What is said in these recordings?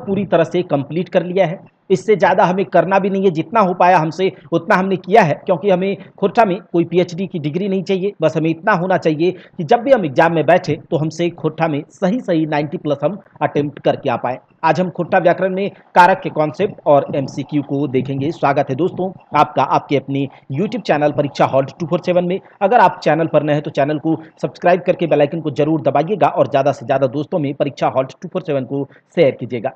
लगभग पूरी तरह से कंप्लीट कर लिया है। इससे ज़्यादा हमें करना भी नहीं है, जितना हो पाया हमसे उतना हमने किया है, क्योंकि हमें खोरठा में कोई पीएचडी की डिग्री नहीं चाहिए। बस हमें इतना होना चाहिए कि जब भी हम एग्जाम में बैठे तो हमसे खोरठा में सही सही 90 प्लस हम अटेम्प्ट करके आ पाए। आज हम खोरठा व्याकरण में कारक के कॉन्सेप्ट और एमसीक्यू को देखेंगे। स्वागत है दोस्तों आपका आपके अपने यूट्यूब चैनल परीक्षा हॉल्ट 247 में। अगर आप चैनल पर नए हैं तो चैनल को सब्सक्राइब करके बेल आइकन को जरूर दबाइएगा और ज़्यादा से ज़्यादा दोस्तों में परीक्षा हॉल्ट 247 को शेयर कीजिएगा।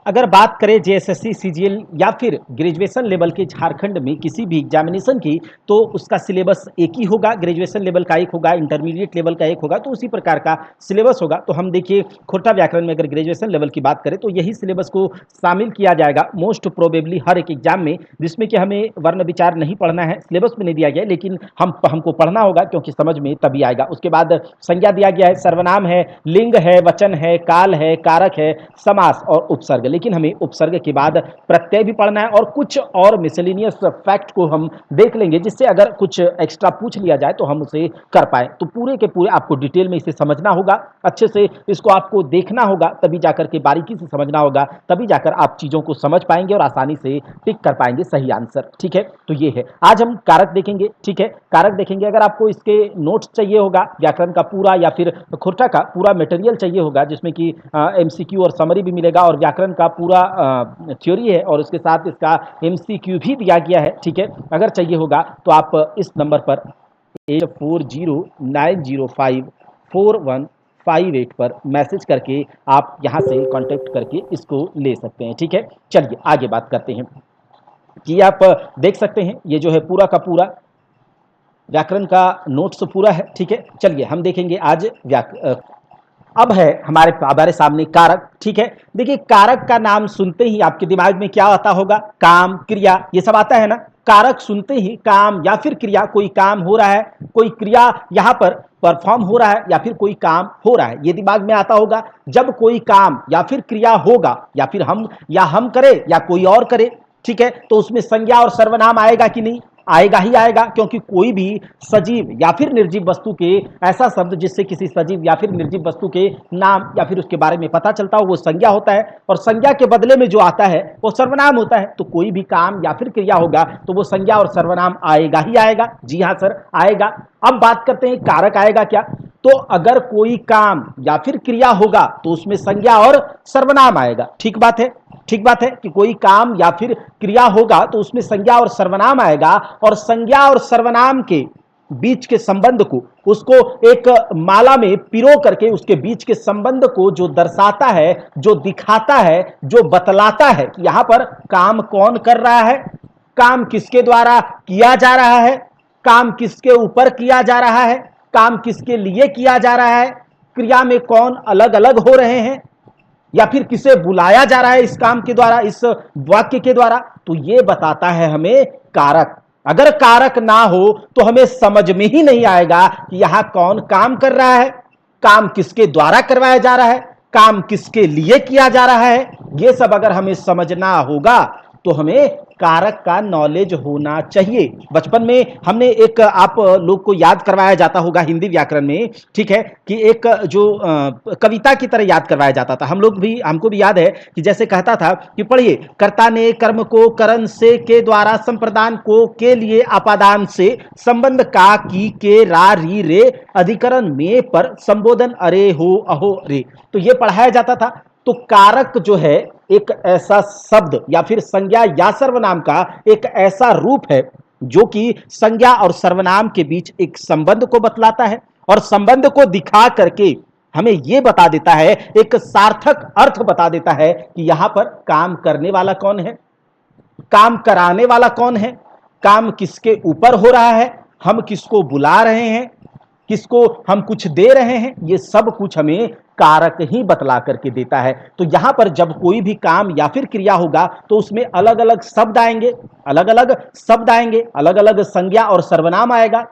अगर बात करें जेएसएससी सीजीएल या फिर ग्रेजुएशन लेवल के झारखंड में किसी भी एग्जामिनेशन की, तो उसका सिलेबस एक ही होगा। ग्रेजुएशन लेवल का एक होगा, इंटरमीडिएट लेवल का एक होगा, तो उसी प्रकार का सिलेबस होगा। तो हम देखिए खोरठा व्याकरण में अगर ग्रेजुएशन लेवल की बात करें तो यही सिलेबस को शामिल किया जाएगा मोस्ट प्रोबेबली हर एक एग्जाम में, जिसमें कि हमें वर्ण विचार नहीं पढ़ना है, सिलेबस में नहीं दिया गया, लेकिन हमको पढ़ना होगा क्योंकि समझ में तभी आएगा। उसके बाद संज्ञा दिया गया है, सर्वनाम है, लिंग है, वचन है, काल है, कारक है, समास और उपसर्ग। लेकिन हमें उपसर्ग के बाद प्रत्यय भी पढ़ना है और कुछ और मिसलेनियस फैक्ट को हम देख लेंगे, जिससे अगर कुछ एक्स्ट्रा पूछ लिया जाए तो हम उसे कर पाए। तो पूरे के पूरे आपको डिटेल में इसे समझना होगा, अच्छे से इसको आपको देखना होगा, तभी जाकर के बारीकी से समझना होगा, तभी जाकर आप चीजों को समझ पाएंगे और आसानी से टिक कर पाएंगे सही आंसर। ठीक है, तो ये है। आज हम कारक देखेंगे। ठीक है, कारक देखेंगे। अगर आपको इसके नोट्स चाहिए होगा, व्याकरण का पूरा या फिर खोरठा का पूरा मटेरियल चाहिए होगा, जिसमें कि एमसीक्यू और समरी भी मिलेगा और व्याकरण का पूरा थ्योरी है और उसके साथ इसका एमसीक्यू भी दिया गया है। ठीक है, अगर चाहिए होगा तो आप इस नंबर पर 8409054158 पर मैसेज करके आप यहां से कांटेक्ट करके इसको ले सकते हैं। ठीक है, चलिए आगे बात करते हैं कि आप देख सकते हैं ये जो है पूरा का पूरा व्याकरण का नोट्स पूरा है। ठीक है, चलिए हम देखेंगे आज अब है हमारे सामने कारक। ठीक है, देखिए कारक का नाम सुनते ही आपके दिमाग में क्या आता होगा? काम, क्रिया, ये सब आता है ना। कारक सुनते ही काम या फिर क्रिया, कोई काम हो रहा है, कोई क्रिया यहाँ पर परफॉर्म हो रहा है या फिर कोई काम हो रहा है, ये दिमाग में आता होगा। जब कोई काम या फिर क्रिया होगा या फिर हम करें या कोई और करे, ठीक है, तो उसमें संज्ञा और सर्वनाम आएगा कि नहीं? आएगा ही आएगा, क्योंकि कोई भी सजीव या फिर निर्जीव वस्तु के ऐसा शब्द जिससे किसी सजीव या फिर निर्जीव वस्तु के नाम या फिर उसके बारे में पता चलता हो वो संज्ञा होता है, और संज्ञा के बदले में जो आता है वो सर्वनाम होता है। तो कोई भी काम या फिर क्रिया होगा तो वो संज्ञा और सर्वनाम आएगा ही आएगा। जी हाँ सर, आएगा। अब बात करते हैं कारक आएगा क्या। तो अगर कोई काम या फिर क्रिया होगा तो उसमें संज्ञा और सर्वनाम आएगा। ठीक बात है, ठीक बात है कि कोई काम या फिर क्रिया होगा तो उसमें संज्ञा और सर्वनाम आएगा, और संज्ञा और सर्वनाम के बीच के संबंध को, उसको एक माला में पिरो करके उसके बीच के संबंध को जो दर्शाता है, जो दिखाता है, जो बतलाता है कि यहां पर काम कौन कर रहा है, काम किसके द्वारा किया जा रहा है, काम किसके ऊपर किया जा रहा है, काम किसके लिए किया जा रहा है, क्रिया में कौन अलग अलग हो रहे हैं, या फिर किसे बुलाया जा रहा है इस काम के द्वारा, इस वाक्य के द्वारा, तो ये बताता है हमें कारक। अगर कारक ना हो तो हमें समझ में ही नहीं आएगा कि यहां कौन काम कर रहा है, काम किसके द्वारा करवाया जा रहा है, काम किसके लिए किया जा रहा है। ये सब अगर हमें समझना होगा तो हमें कारक का नॉलेज होना चाहिए। बचपन में हमने एक, आप लोग को याद करवाया जाता होगा हिंदी व्याकरण में, ठीक है, कि एक जो कविता की तरह याद करवाया जाता था। हमको भी याद है कि जैसे कहता था कि पढ़िए, कर्ता ने कर्म को करण से के द्वारा संप्रदान को के लिए अपादान से संबंध का की के रा री रे अधिकरण में पर संबोधन अरे हो अहो रे। तो ये पढ़ाया जाता था। तो कारक जो है एक ऐसा शब्द या फिर संज्ञा या सर्वनाम का एक ऐसा रूप है जो कि संज्ञा और सर्वनाम के बीच एक संबंध को बतलाता है, और संबंध को दिखा करके हमें यह बता देता है, एक सार्थक अर्थ बता देता है कि यहां पर काम करने वाला कौन है, काम कराने वाला कौन है, काम किसके ऊपर हो रहा है, हम किसको बुला रहे हैं, किसको हम कुछ दे रहे हैं, ये सब कुछ हमें कारक ही बतला करके देता है। तो यहां पर जब कोई भी काम या फिर क्रिया होगा तो उसमें अलग अलग शब्द आएंगे, अलग अलग शब्द आएंगे, अलग अलग संज्ञा और सर्वनाम आएगा।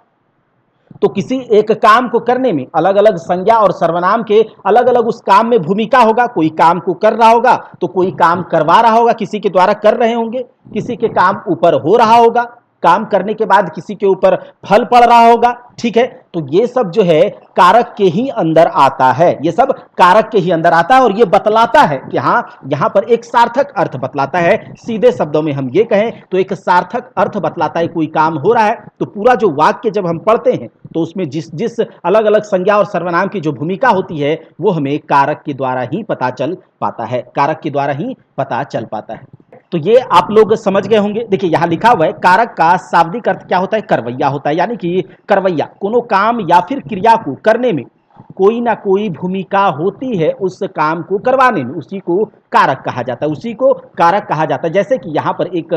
तो किसी एक काम को करने में अलग अलग संज्ञा और सर्वनाम के अलग अलग उस काम में भूमिका होगा। कोई काम को कर रहा होगा तो कोई काम करवा रहा होगा, किसी के द्वारा कर रहे होंगे, किसी के काम ऊपर हो रहा होगा, काम करने के बाद किसी के ऊपर फल पड़ रहा होगा, ठीक है। तो ये सब जो है कारक के ही अंदर आता है, ये सब कारक के ही अंदर आता है और ये बतलाता है कि हाँ यहां पर एक सार्थक अर्थ बतलाता है। सीधे शब्दों में हम ये कहें तो एक सार्थक अर्थ बतलाता है, कोई काम हो रहा है तो पूरा जो वाक्य जब हम पढ़ते हैं तो उसमें जिस जिस अलग अलग संज्ञा और सर्वनाम की जो भूमिका होती है वो हमें कारक के द्वारा ही पता चल पाता है, कारक के द्वारा ही पता चल पाता है। तो ये आप लोग समझ गए होंगे। देखिए यहां लिखा हुआ है कारक का शाब्दिक अर्थ क्या होता है, करवैया होता है, यानी कि करवैया कोनो काम या फिर क्रिया को करने में कोई ना कोई भूमिका होती है उस काम को करवाने में, उसी को कारक कहा जाता है, उसी को कारक कहा जाता है। जैसे कि यहाँ पर एक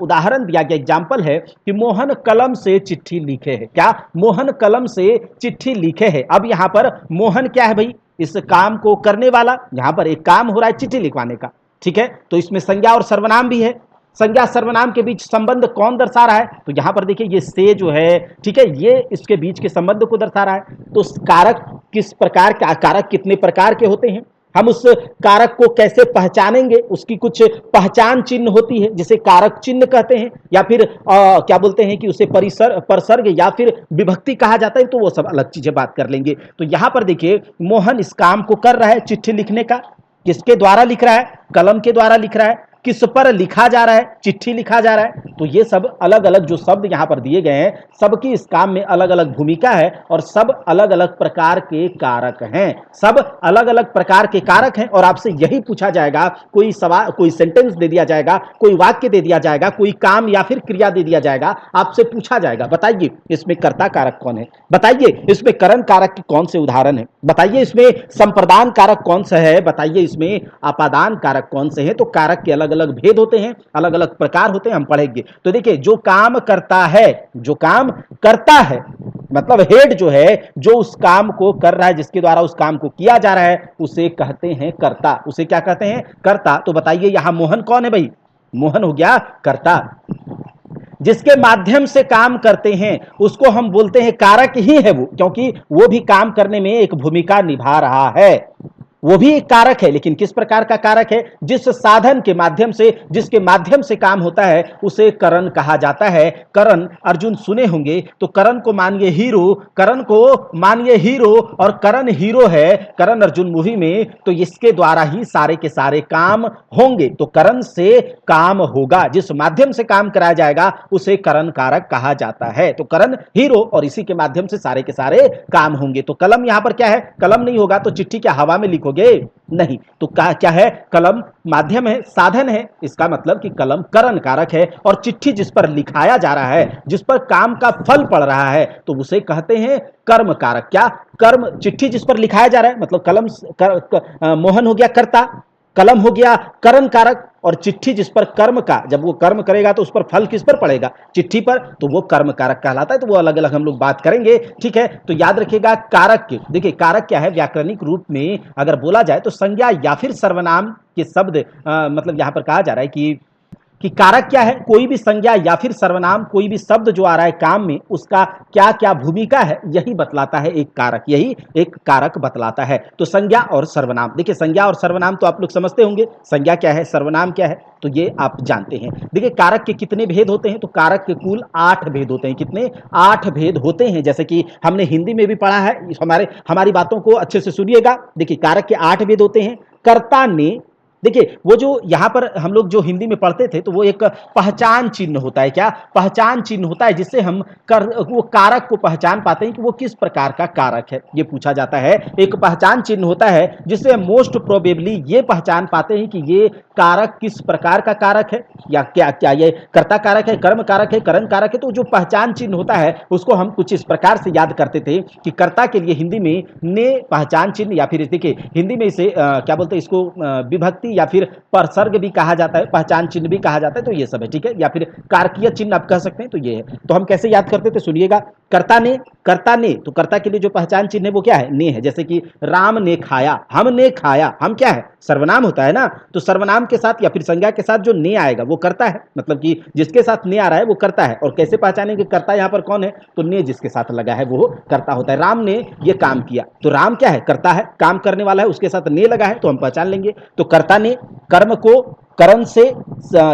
उदाहरण दिया गया, एग्जाम्पल है कि मोहन कलम से चिट्ठी लिखे है। क्या? मोहन कलम से चिट्ठी लिखे है। अब यहाँ पर मोहन क्या है भाई? इस काम को करने वाला। यहाँ पर एक काम हो रहा है चिट्ठी लिखवाने का, ठीक है। तो इसमें संज्ञा और सर्वनाम भी है। संज्ञा सर्वनाम के बीच संबंध कौन दर्शा रहा है? तो यहां पर देखिए ये से जो है, ठीक है, ये इसके बीच के संबंध को दर्शा रहा है। तो कारक किस प्रकार का, कारक कितने प्रकार के होते हैं, हम उस कारक को कैसे पहचानेंगे, उसकी कुछ पहचान चिन्ह होती है जिसे कारक चिन्ह कहते हैं, या फिर क्या बोलते हैं कि उसे परसर्ग या फिर विभक्ति कहा जाता है। तो वो सब अलग चीजें बात कर लेंगे। तो यहां पर देखिए मोहन इस काम को कर रहा है चिट्ठी लिखने का। किसके द्वारा लिख रहा है? कलम के द्वारा लिख रहा है। किस पर लिखा जा रहा है? चिट्ठी लिखा जा रहा है। तो ये सब अलग अलग जो शब्द यहां पर दिए गए हैं, सबकी इस काम में अलग अलग भूमिका है और सब अलग अलग प्रकार के कारक हैं, सब अलग अलग प्रकार के कारक हैं। और आपसे यही पूछा जाएगा, कोई सवाल, कोई सेंटेंस दे दिया जाएगा, कोई वाक्य दे दिया जाएगा, कोई काम या फिर क्रिया दे दिया जाएगा, आपसे पूछा जाएगा बताइए इसमें कर्ता कारक कौन है, बताइए इसमें करण कारक के कौन से उदाहरण है, बताइए इसमें संप्रदान कारक कौन सा है, बताइए इसमें अपादान कारक कौन से हैं। तो कारक के अलग अलग भेद होते हैं, अलग अलग प्रकार होते हैं, हम पढ़ेंगे। तो देखिए जो काम करता है, जो काम करता है मतलब हेड जो है, जो उस काम को कर रहा है, जिसके द्वारा उस काम को किया जा रहा है, उसे कहते हैं कर्ता। उसे क्या कहते हैं? कर्ता। तो बताइए यहां मोहन कौन है भाई? मोहन हो गया कर्ता। जिसके माध्यम से काम करते हैं उसको हम बोलते हैं कारक ही है वो, क्योंकि वो भी काम करने में एक भूमिका निभा रहा है, वो भी एक कारक है। लेकिन किस प्रकार का कारक है? जिस साधन के माध्यम से, जिसके माध्यम से काम होता है उसे करण कहा जाता है। करण अर्जुन सुने होंगे, तो करण को मानिए हीरो, करण को मानिए हीरो, और करण हीरो है करण अर्जुन मूवी में, तो इसके द्वारा ही सारे के सारे काम होंगे। तो करण से काम होगा, जिस माध्यम से काम कराया जाएगा उसे करण कारक कहा जाता है। तो करण हीरो और इसी के माध्यम से सारे के सारे काम होंगे। तो कलम यहां पर क्या है? कलम नहीं होगा तो चिट्ठी क्या हवा में लिखोगे? नहीं। तो क्या है? कलम माध्यम है, साधन है, इसका मतलब कि कलम करण कारक है। और चिट्ठी जिस पर लिखाया जा रहा है, जिस पर काम का फल पड़ रहा है, तो उसे कहते हैं कर्म कारक। क्या? कर्म। चिट्ठी जिस पर लिखाया जा रहा है मतलब कलम मोहन हो गया कर्ता, कलम हो गया करण कारक, और चिट्ठी जिस पर कर्म का, जब वो कर्म करेगा तो उस पर फल किस पर पड़ेगा? चिट्ठी पर, तो वो कर्म कारक कहलाता है। तो वो अलग अलग हम लोग बात करेंगे, ठीक है। तो याद रखिएगा कारक के, देखिए कारक क्या है व्याकरणिक रूप में अगर बोला जाए तो संज्ञा या फिर सर्वनाम के शब्द, मतलब यहां पर कहा जा रहा है कि कारक क्या है? कोई भी संज्ञा या फिर सर्वनाम, कोई भी शब्द जो आ रहा है काम में, उसका क्या क्या भूमिका है, यही बतलाता है एक कारक, यही एक कारक बतलाता है। तो संज्ञा और सर्वनाम, देखिए संज्ञा और सर्वनाम तो आप लोग समझते होंगे, संज्ञा क्या है, सर्वनाम क्या है, तो ये आप जानते हैं। देखिए कारक के कितने भेद होते हैं? तो कारक के कुल 8 भेद होते हैं। कितने? 8 भेद होते हैं। जैसे कि हमने हिंदी में भी पढ़ा है, हमारी बातों को अच्छे से सुनिएगा। देखिए कारक के 8 भेद होते हैं। कर्ता ने, देखिए वो जो यहां पर हम लोग जो हिंदी में पढ़ते थे, तो वो एक पहचान चिन्ह होता है। क्या? पहचान चिन्ह होता है, जिससे हम वो कारक को पहचान पाते हैं कि वो किस प्रकार का कारक है, ये पूछा जाता है। एक पहचान चिन्ह होता है जिससे मोस्ट प्रोबेबली ये पहचान पाते हैं कि ये कारक किस प्रकार का कारक है, या क्या ये कर्ता कारक है, कर्म कारक है, करण कारक है। तो जो पहचान चिन्ह होता है उसको हम कुछ इस प्रकार से याद करते थे कि कर्ता के लिए हिंदी में ने पहचान चिन्ह, या फिर देखिए हिंदी में इसे क्या बोलते हैं, इसको विभक्ति या फिर परसर्ग भी कहा जाता है, पहचान चिन्ह भी कहा जाता है। तो ये सब है, ठीक है, या फिर कारकीय चिन्ह आप कह सकते हैं। तो ये है। तो हम कैसे याद करते थे? सुनिएगा। कर्ता ने, कर्ता ने, तो कर्ता के लिए जो पहचान चिन्ह है वो क्या है? ने है। जैसे कि राम ने खाया, हमने खाया, हम क्या है? सर्वनाम होता है ना। तो सर्वनाम के साथ या फिर संज्ञा के साथ जो ने आएगा वो कर्ता है, मतलब कि जिसके साथ ने आ रहा है वो कर्ता है। और कैसे पहचानेंगे कर्ता यहाँ पर कौन है? तो ने जिसके साथ लगा है वो कर्ता होता है। राम ने ये काम किया, तो राम क्या है? कर्ता है, काम करने वाला है, उसके साथ ने लगा है, तो हम पहचान लेंगे। तो कर्ता ने कर्म को करण से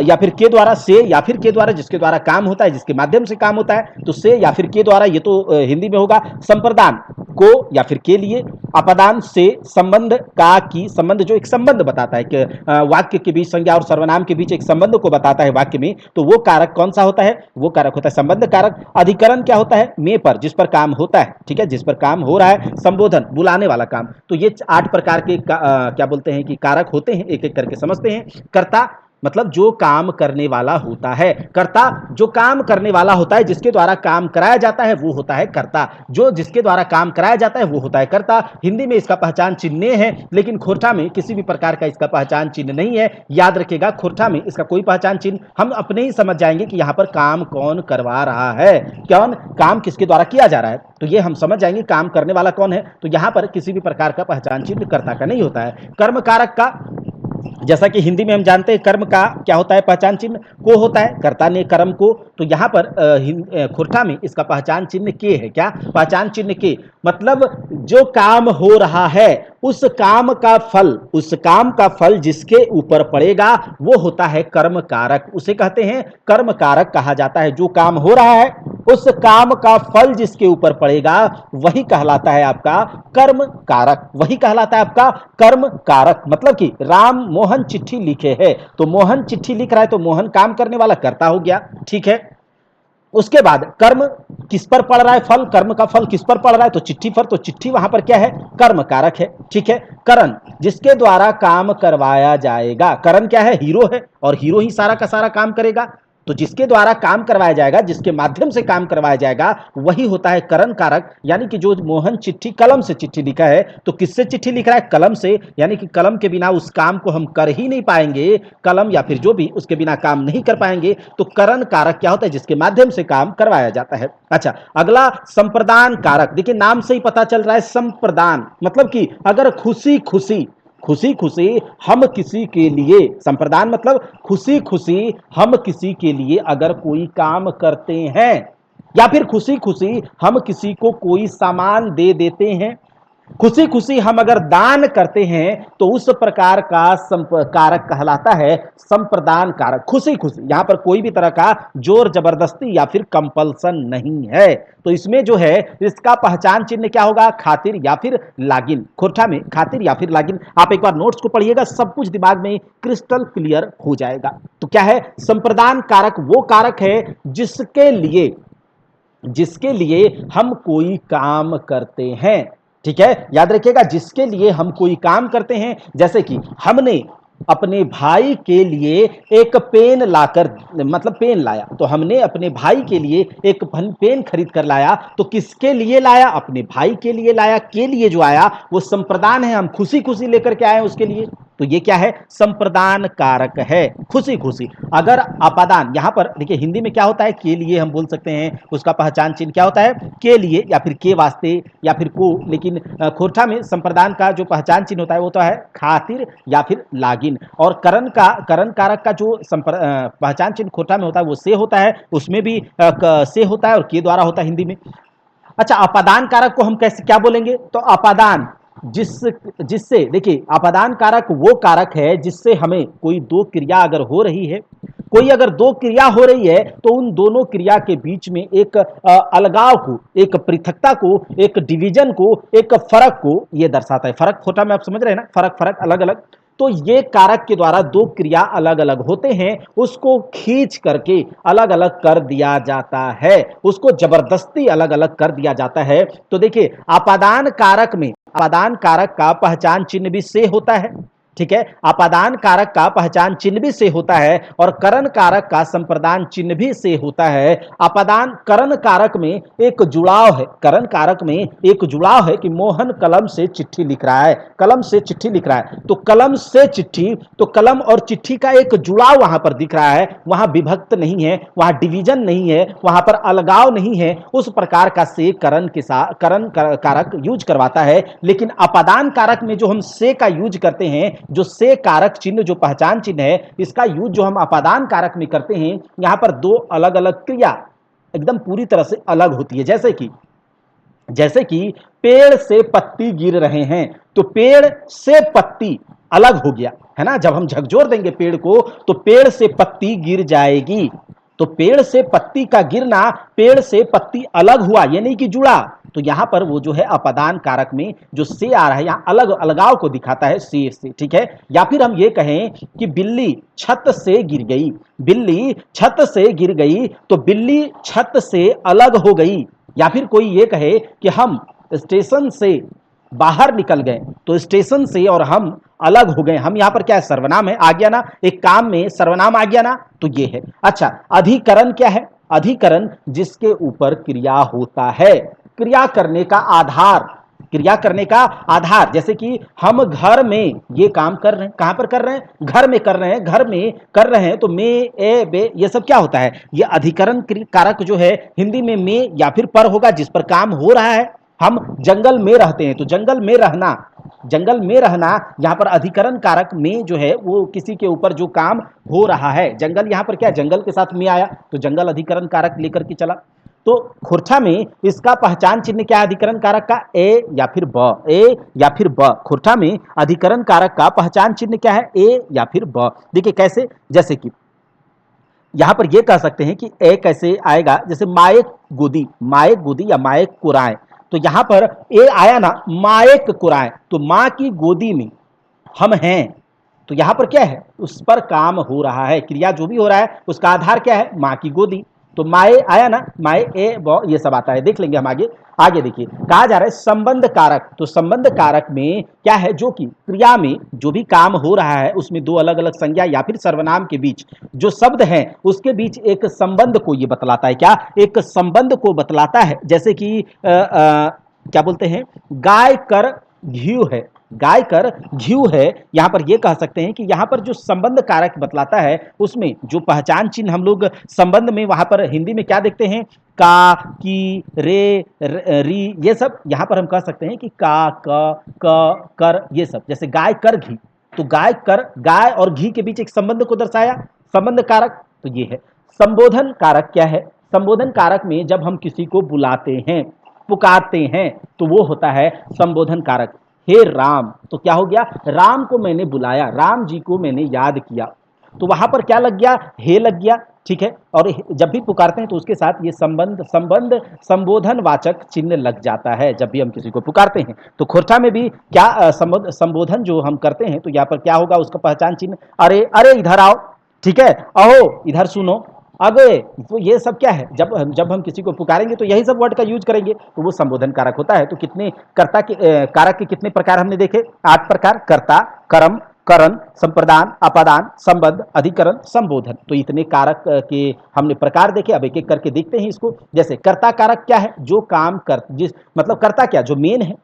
या फिर के द्वारा, से या फिर के द्वारा, जिसके द्वारा काम होता है, जिसके माध्यम से काम होता है, तो से या फिर के द्वारा, ये तो हिंदी में होगा। संप्रदान को या फिर के लिए, अपादान से संबंध का की, संबंध जो एक संबंध बताता है कि वाक्य के बीच, संज्ञा और सर्वनाम के बीच एक संबंध को बताता है वाक्य में, तो वो कारक कौन सा होता है? वो कारक होता है संबंध कारक। अधिकरण क्या होता है? में पर, जिस पर काम होता है, ठीक है, जिस पर काम हो रहा है। संबोधन, बुलाने वाला काम। तो ये 8 प्रकार के क्या बोलते हैं कि कारक होते हैं, एक एक करके समझते हैं। कर्ता मतलब जो काम करने वाला होता है, कर्ता जो काम करने वाला होता है, जिसके द्वारा काम कराया जाता है वो होता है कर्ता। जो जिसके द्वारा काम कराया जाता है वो होता है कर्ता। हिंदी में इसका पहचान चिन्ह है, लेकिन खोरठा में किसी भी प्रकार का इसका पहचान चिन्ह नहीं है। याद रखिएगा, खोरठा में इसका कोई पहचान चिन्ह, हम अपने ही समझ जाएंगे कि यहाँ पर काम कौन करवा रहा है, कौन काम किसके द्वारा किया जा रहा है, तो ये हम समझ जाएंगे काम करने वाला कौन है। तो यहाँ पर किसी भी प्रकार का पहचान चिन्ह कर्ता का नहीं होता है। कर्म कारक का, जैसा कि हिंदी में हम जानते हैं कर्म का क्या होता है पहचान चिन्ह? को होता है, कर्ता ने कर्म को। तो यहाँ पर खोरठा में इसका पहचान चिन्ह के है। क्या पहचान चिन्ह के? मतलब जो काम हो रहा है उस काम का फल, उस काम का फल जिसके ऊपर पड़ेगा वो होता है कर्म कारक, उसे कहते हैं कर्म कारक कहा जाता है। जो काम हो रहा है उस काम का फल जिसके ऊपर पड़ेगा वही कहलाता है आपका कर्म कारक, वही कहलाता है आपका कर्म कारक। मतलब कि राम मोहन चिट्ठी लिखे है, तो मोहन चिट्ठी लिख रहा है, तो मोहन काम करने वाला कर्ता हो गया, ठीक है। उसके बाद कर्म किस पर पड़ रहा है? फल, कर्म का फल किस पर पड़ रहा है? तो चिट्ठी पर, तो चिट्ठी वहां पर क्या है? कर्म कारक है, ठीक है। करण, जिसके द्वारा काम करवाया जाएगा, करण क्या है? हीरो है, और हीरो ही सारा का सारा काम करेगा, तो जिसके द्वारा काम करवाया जाएगा, जिसके माध्यम से काम करवाया जाएगा वही होता है करण कारक। यानी कि जो मोहन चिट्ठी, कलम से चिट्ठी लिखा है, तो किससे चिट्ठी लिख रहा है? कलम से, यानी कि कलम के बिना उस काम को हम कर ही नहीं पाएंगे, कलम या फिर जो भी उसके बिना काम नहीं कर पाएंगे। तो करण कारक क्या होता है? जिसके माध्यम से काम करवाया जाता है। अच्छा, अगला संप्रदान कारक। देखिए नाम से ही पता चल रहा है संप्रदान, मतलब कि अगर खुशी खुशी, खुशी खुशी हम किसी के लिए, संप्रदान मतलब खुशी खुशी हम किसी के लिए अगर कोई काम करते हैं, या फिर खुशी खुशी हम किसी को कोई सामान दे देते हैं, खुशी खुशी हम अगर दान करते हैं, तो उस प्रकार का कारक कहलाता है संप्रदान कारक। खुशी खुशी, यहां पर कोई भी तरह का जोर जबरदस्ती या फिर कंपल्सन नहीं है, तो इसमें जो है इसका पहचान चिन्ह क्या होगा? खातिर या फिर लागिन। खोरठा में खातिर या फिर लागिन। आप एक बार नोट्स को पढ़िएगा, सब कुछ दिमाग में क्रिस्टल क्लियर हो जाएगा। तो क्या है संप्रदान कारक? वो कारक है जिसके लिए, जिसके लिए हम कोई काम करते हैं, ठीक है, याद रखिएगा, जिसके लिए हम कोई काम करते हैं। जैसे कि हमने अपने भाई के लिए एक पेन लाकर, मतलब पेन लाया, तो हमने अपने भाई के लिए एक पेन खरीद कर लाया, तो किसके लिए लाया? अपने भाई के लिए लाया। के लिए जो आया वो संप्रदान है, हम खुशी खुशी लेकर के आए उसके लिए, तो ये क्या है? संप्रदान कारक है, खुशी खुशी। अगर अपादान, यहां पर देखिए हिंदी में क्या होता है? के लिए हम बोल सकते हैं, उसका पहचान चिन्ह क्या होता है? के लिए या फिर के वास्ते या फिर को, लेकिन खोरठा में संप्रदान का जो पहचान चिन्ह होता है वो तो है खातिर या फिर लागिन। और करण का, करण कारक का जो पहचान चिन्ह खोरठा में होता है वो से होता है, उसमें भी से होता है और के द्वारा होता है हिंदी में। अच्छा, अपादान कारक को हम कैसे क्या बोलेंगे? तो अपादान जिससे, देखिए अपादान कारक वो कारक है जिससे हमें कोई दो क्रिया अगर हो रही है, कोई अगर दो क्रिया हो रही है, तो उन दोनों क्रिया के बीच में एक अलगाव को, एक पृथकता को, एक डिवीजन को, एक फर्क को ये दर्शाता है। फर्क खोटा में आप समझ रहे हैं ना, फर्क फर्क अलग अलग। तो ये कारक के द्वारा दो क्रिया अलग अलग होते हैं, उसको खींच करके अलग अलग कर दिया जाता है, उसको जबरदस्ती अलग अलग कर दिया जाता है। तो देखिए अपादान कारक में, अपादान कारक का पहचान चिन्ह भी से होता है, ठीक है, अपादान कारक का पहचान चिन्ह भी से होता है, और करण कारक का संप्रदान चिन्ह भी से होता है। अपादान करण कारक में एक जुड़ाव है, करण कारक में एक जुड़ाव है कि मोहन कलम से चिट्ठी लिख रहा है, कलम से चिट्ठी लिख रहा है, तो कलम से चिट्ठी, तो कलम और चिट्ठी का एक जुड़ाव वहां पर दिख रहा है, वहां विभक्त नहीं है, वहां डिवीजन नहीं है, वहां पर अलगाव नहीं है, उस प्रकार का से करण के साथ करण कारक यूज करवाता है। लेकिन अपादान कारक में जो हम से का यूज करते हैं, जो से कारक चिन्ह, जो पहचान चिन्ह है, इसका यूज जो हम अपादान कारक में करते हैं, यहां पर दो अलग अलग क्रिया एकदम पूरी तरह से अलग होती है। जैसे कि पेड़ से पत्ती गिर रहे हैं, तो पेड़ से पत्ती, अलग हो गया, है ना। जब हम झकझोर देंगे पेड़ को तो पेड़ से पत्ती गिर जाएगी। तो पेड़ से पत्ती का गिरना, पेड़ से पत्ती अलग हुआ, ये नहीं कि जुड़ा। तो यहां पर वो जो है अपादान कारक में जो से आ रहा है, यहां अलग अलगाव को दिखाता है से, ठीक है। या फिर हम ये कहें कि बिल्ली छत से गिर गई, बिल्ली छत से गिर गई, तो बिल्ली छत से अलग हो गई। या फिर कोई ये कहे कि हम स्टेशन से बाहर निकल गए, तो स्टेशन से और हम अलग हो गए। हम यहां पर क्या है, सर्वनाम है, आ गया ना, एक काम में सर्वनाम आ गया ना, तो ये है। अच्छा, अधिकरण क्या है? अधिकरण जिसके ऊपर क्रिया होता है, क्रिया करने का आधार, क्रिया करने का आधार। जैसे कि हम घर में ये काम कर रहे हैं, कहां पर कर रहे हैं? घर में कर रहे हैं, घर में कर रहे हैं, तो में, ए, बे, ये सब क्या होता है? ये अधिकरण कारक जो है हिंदी में या फिर पर होगा, जिस पर काम हो रहा है। हम जंगल में रहते हैं, तो जंगल में रहना, जंगल में रहना, यहां पर अधिकरण कारक में जो है वो किसी के ऊपर जो काम हो रहा है। जंगल यहां पर क्या है, जंगल के साथ में आया, तो जंगल अधिकरण कारक लेकर के चला। तो खोरठा में इसका पहचान चिन्ह क्या है अधिकरण कारक का? ए या फिर ब, ए या फिर ब। खोरठा में अधिकरण कारक का पहचान चिन्ह क्या है? ए या फिर ब। देखिए कैसे, जैसे कि यहां पर यह कह सकते हैं कि ए कैसे आएगा, जैसे माएक गोदी, माएक गोदी या माएक कुराए, तो यहां पर ए आया ना, माएक कुराए, तो मां की गोदी में हम हैं। तो यहां पर क्या है, उस पर काम हो रहा है, क्रिया जो भी हो रहा है उसका आधार क्या है? मां की गोदी। तो माए आया ना, माए, ए, ब, ये सब आता है, देख लेंगे हम आगे। आगे देखिए कहा जा रहा है संबंध कारक। तो संबंध कारक में क्या है, जो कि क्रिया में जो भी काम हो रहा है उसमें दो अलग अलग संज्ञा या फिर सर्वनाम के बीच जो शब्द है उसके बीच एक संबंध को ये बतलाता है। क्या? एक संबंध को बतलाता है। जैसे कि क्या बोलते हैं, गाय कर घी है, गाय कर घी है। यहां पर यह कह सकते हैं कि यहां पर जो संबंध कारक बतलाता है उसमें जो पहचान चिन्ह हम लोग संबंध में वहां पर हिंदी में क्या देखते हैं, का, की, रे, री, ये सब यहां पर हम कह सकते हैं कि का, क, कर, ये सब। जैसे गाय कर घी, तो गाय कर, गाय और घी के बीच एक संबंध को दर्शाया, संबंध कारक, तो ये है। संबोधन कारक क्या है? संबोधन कारक में जब हम किसी को बुलाते हैं, पुकारते हैं, तो वो होता है संबोधन कारक। हे राम, तो क्या हो गया, राम को मैंने बुलाया, राम जी को मैंने याद किया, तो वहां पर क्या लग गया, हे लग गया, ठीक है। और जब भी पुकारते हैं तो उसके साथ ये संबंध संबोधन वाचक चिन्ह लग जाता है जब भी हम किसी को पुकारते हैं। तो खोरठा में भी क्या संबोधन जो हम करते हैं तो यहाँ पर क्या होगा, उसका पहचान चिन्ह, अरे, अरे इधर आओ, ठीक है, अहो इधर सुनो, अगे, तो ये सब क्या है, जब हम किसी को पुकारेंगे तो यही सब वर्ड का यूज करेंगे, तो वो संबोधन कारक होता है। तो कितने कर्ता के कारक के कितने प्रकार हमने देखे? 8 प्रकार, कर्ता, कर्म, करण, संप्रदान, अपादान, संबंध, अधिकरण, संबोधन। तो इतने कारक के हमने प्रकार देखे। अब एक एक करके देखते हैं इसको। जैसे कर्ता कारक क्या है, जो काम कर, जिस मतलब कर्ता क्या, जो मेन है,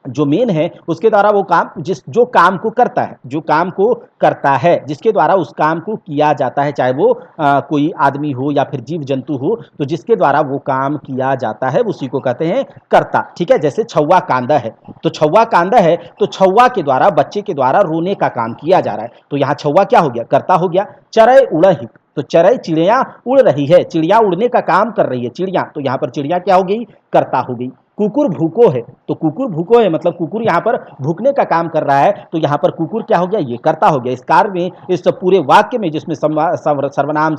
जो मेन है उसके द्वारा वो काम, जो काम को करता है, जो काम को करता है, जिसके द्वारा उस काम को किया जाता है, चाहे वो कोई आदमी हो या फिर जीव जंतु हो, तो जिसके द्वारा वो काम किया जाता है उसी को कहते हैं कर्ता, ठीक है। जैसे छौवा कांदा है, तो छौवा कांदा है, तो छौवा के द्वारा, बच्चे के द्वारा रोने का काम किया जा रहा है, तो यहाँ छौवा क्या हो गया, कर्ता हो गया। चरय उड़ही, तो चरई चिड़िया उड़ रही है, चिड़िया उड़ने का काम कर रही है, चिड़िया, तो यहाँ पर चिड़िया क्या हो गई, कर्ता हो गई। कुकुर भूको है, तो कुकुर भूको है मतलब कुकुर यहाँ पर भूकने का काम कर रहा है, तो यहाँ पर कुकुर क्या हो गया, ये कर्ता हो गया। इस कार्य में, इस पूरे वाक्य में जिसमें सर्वनाम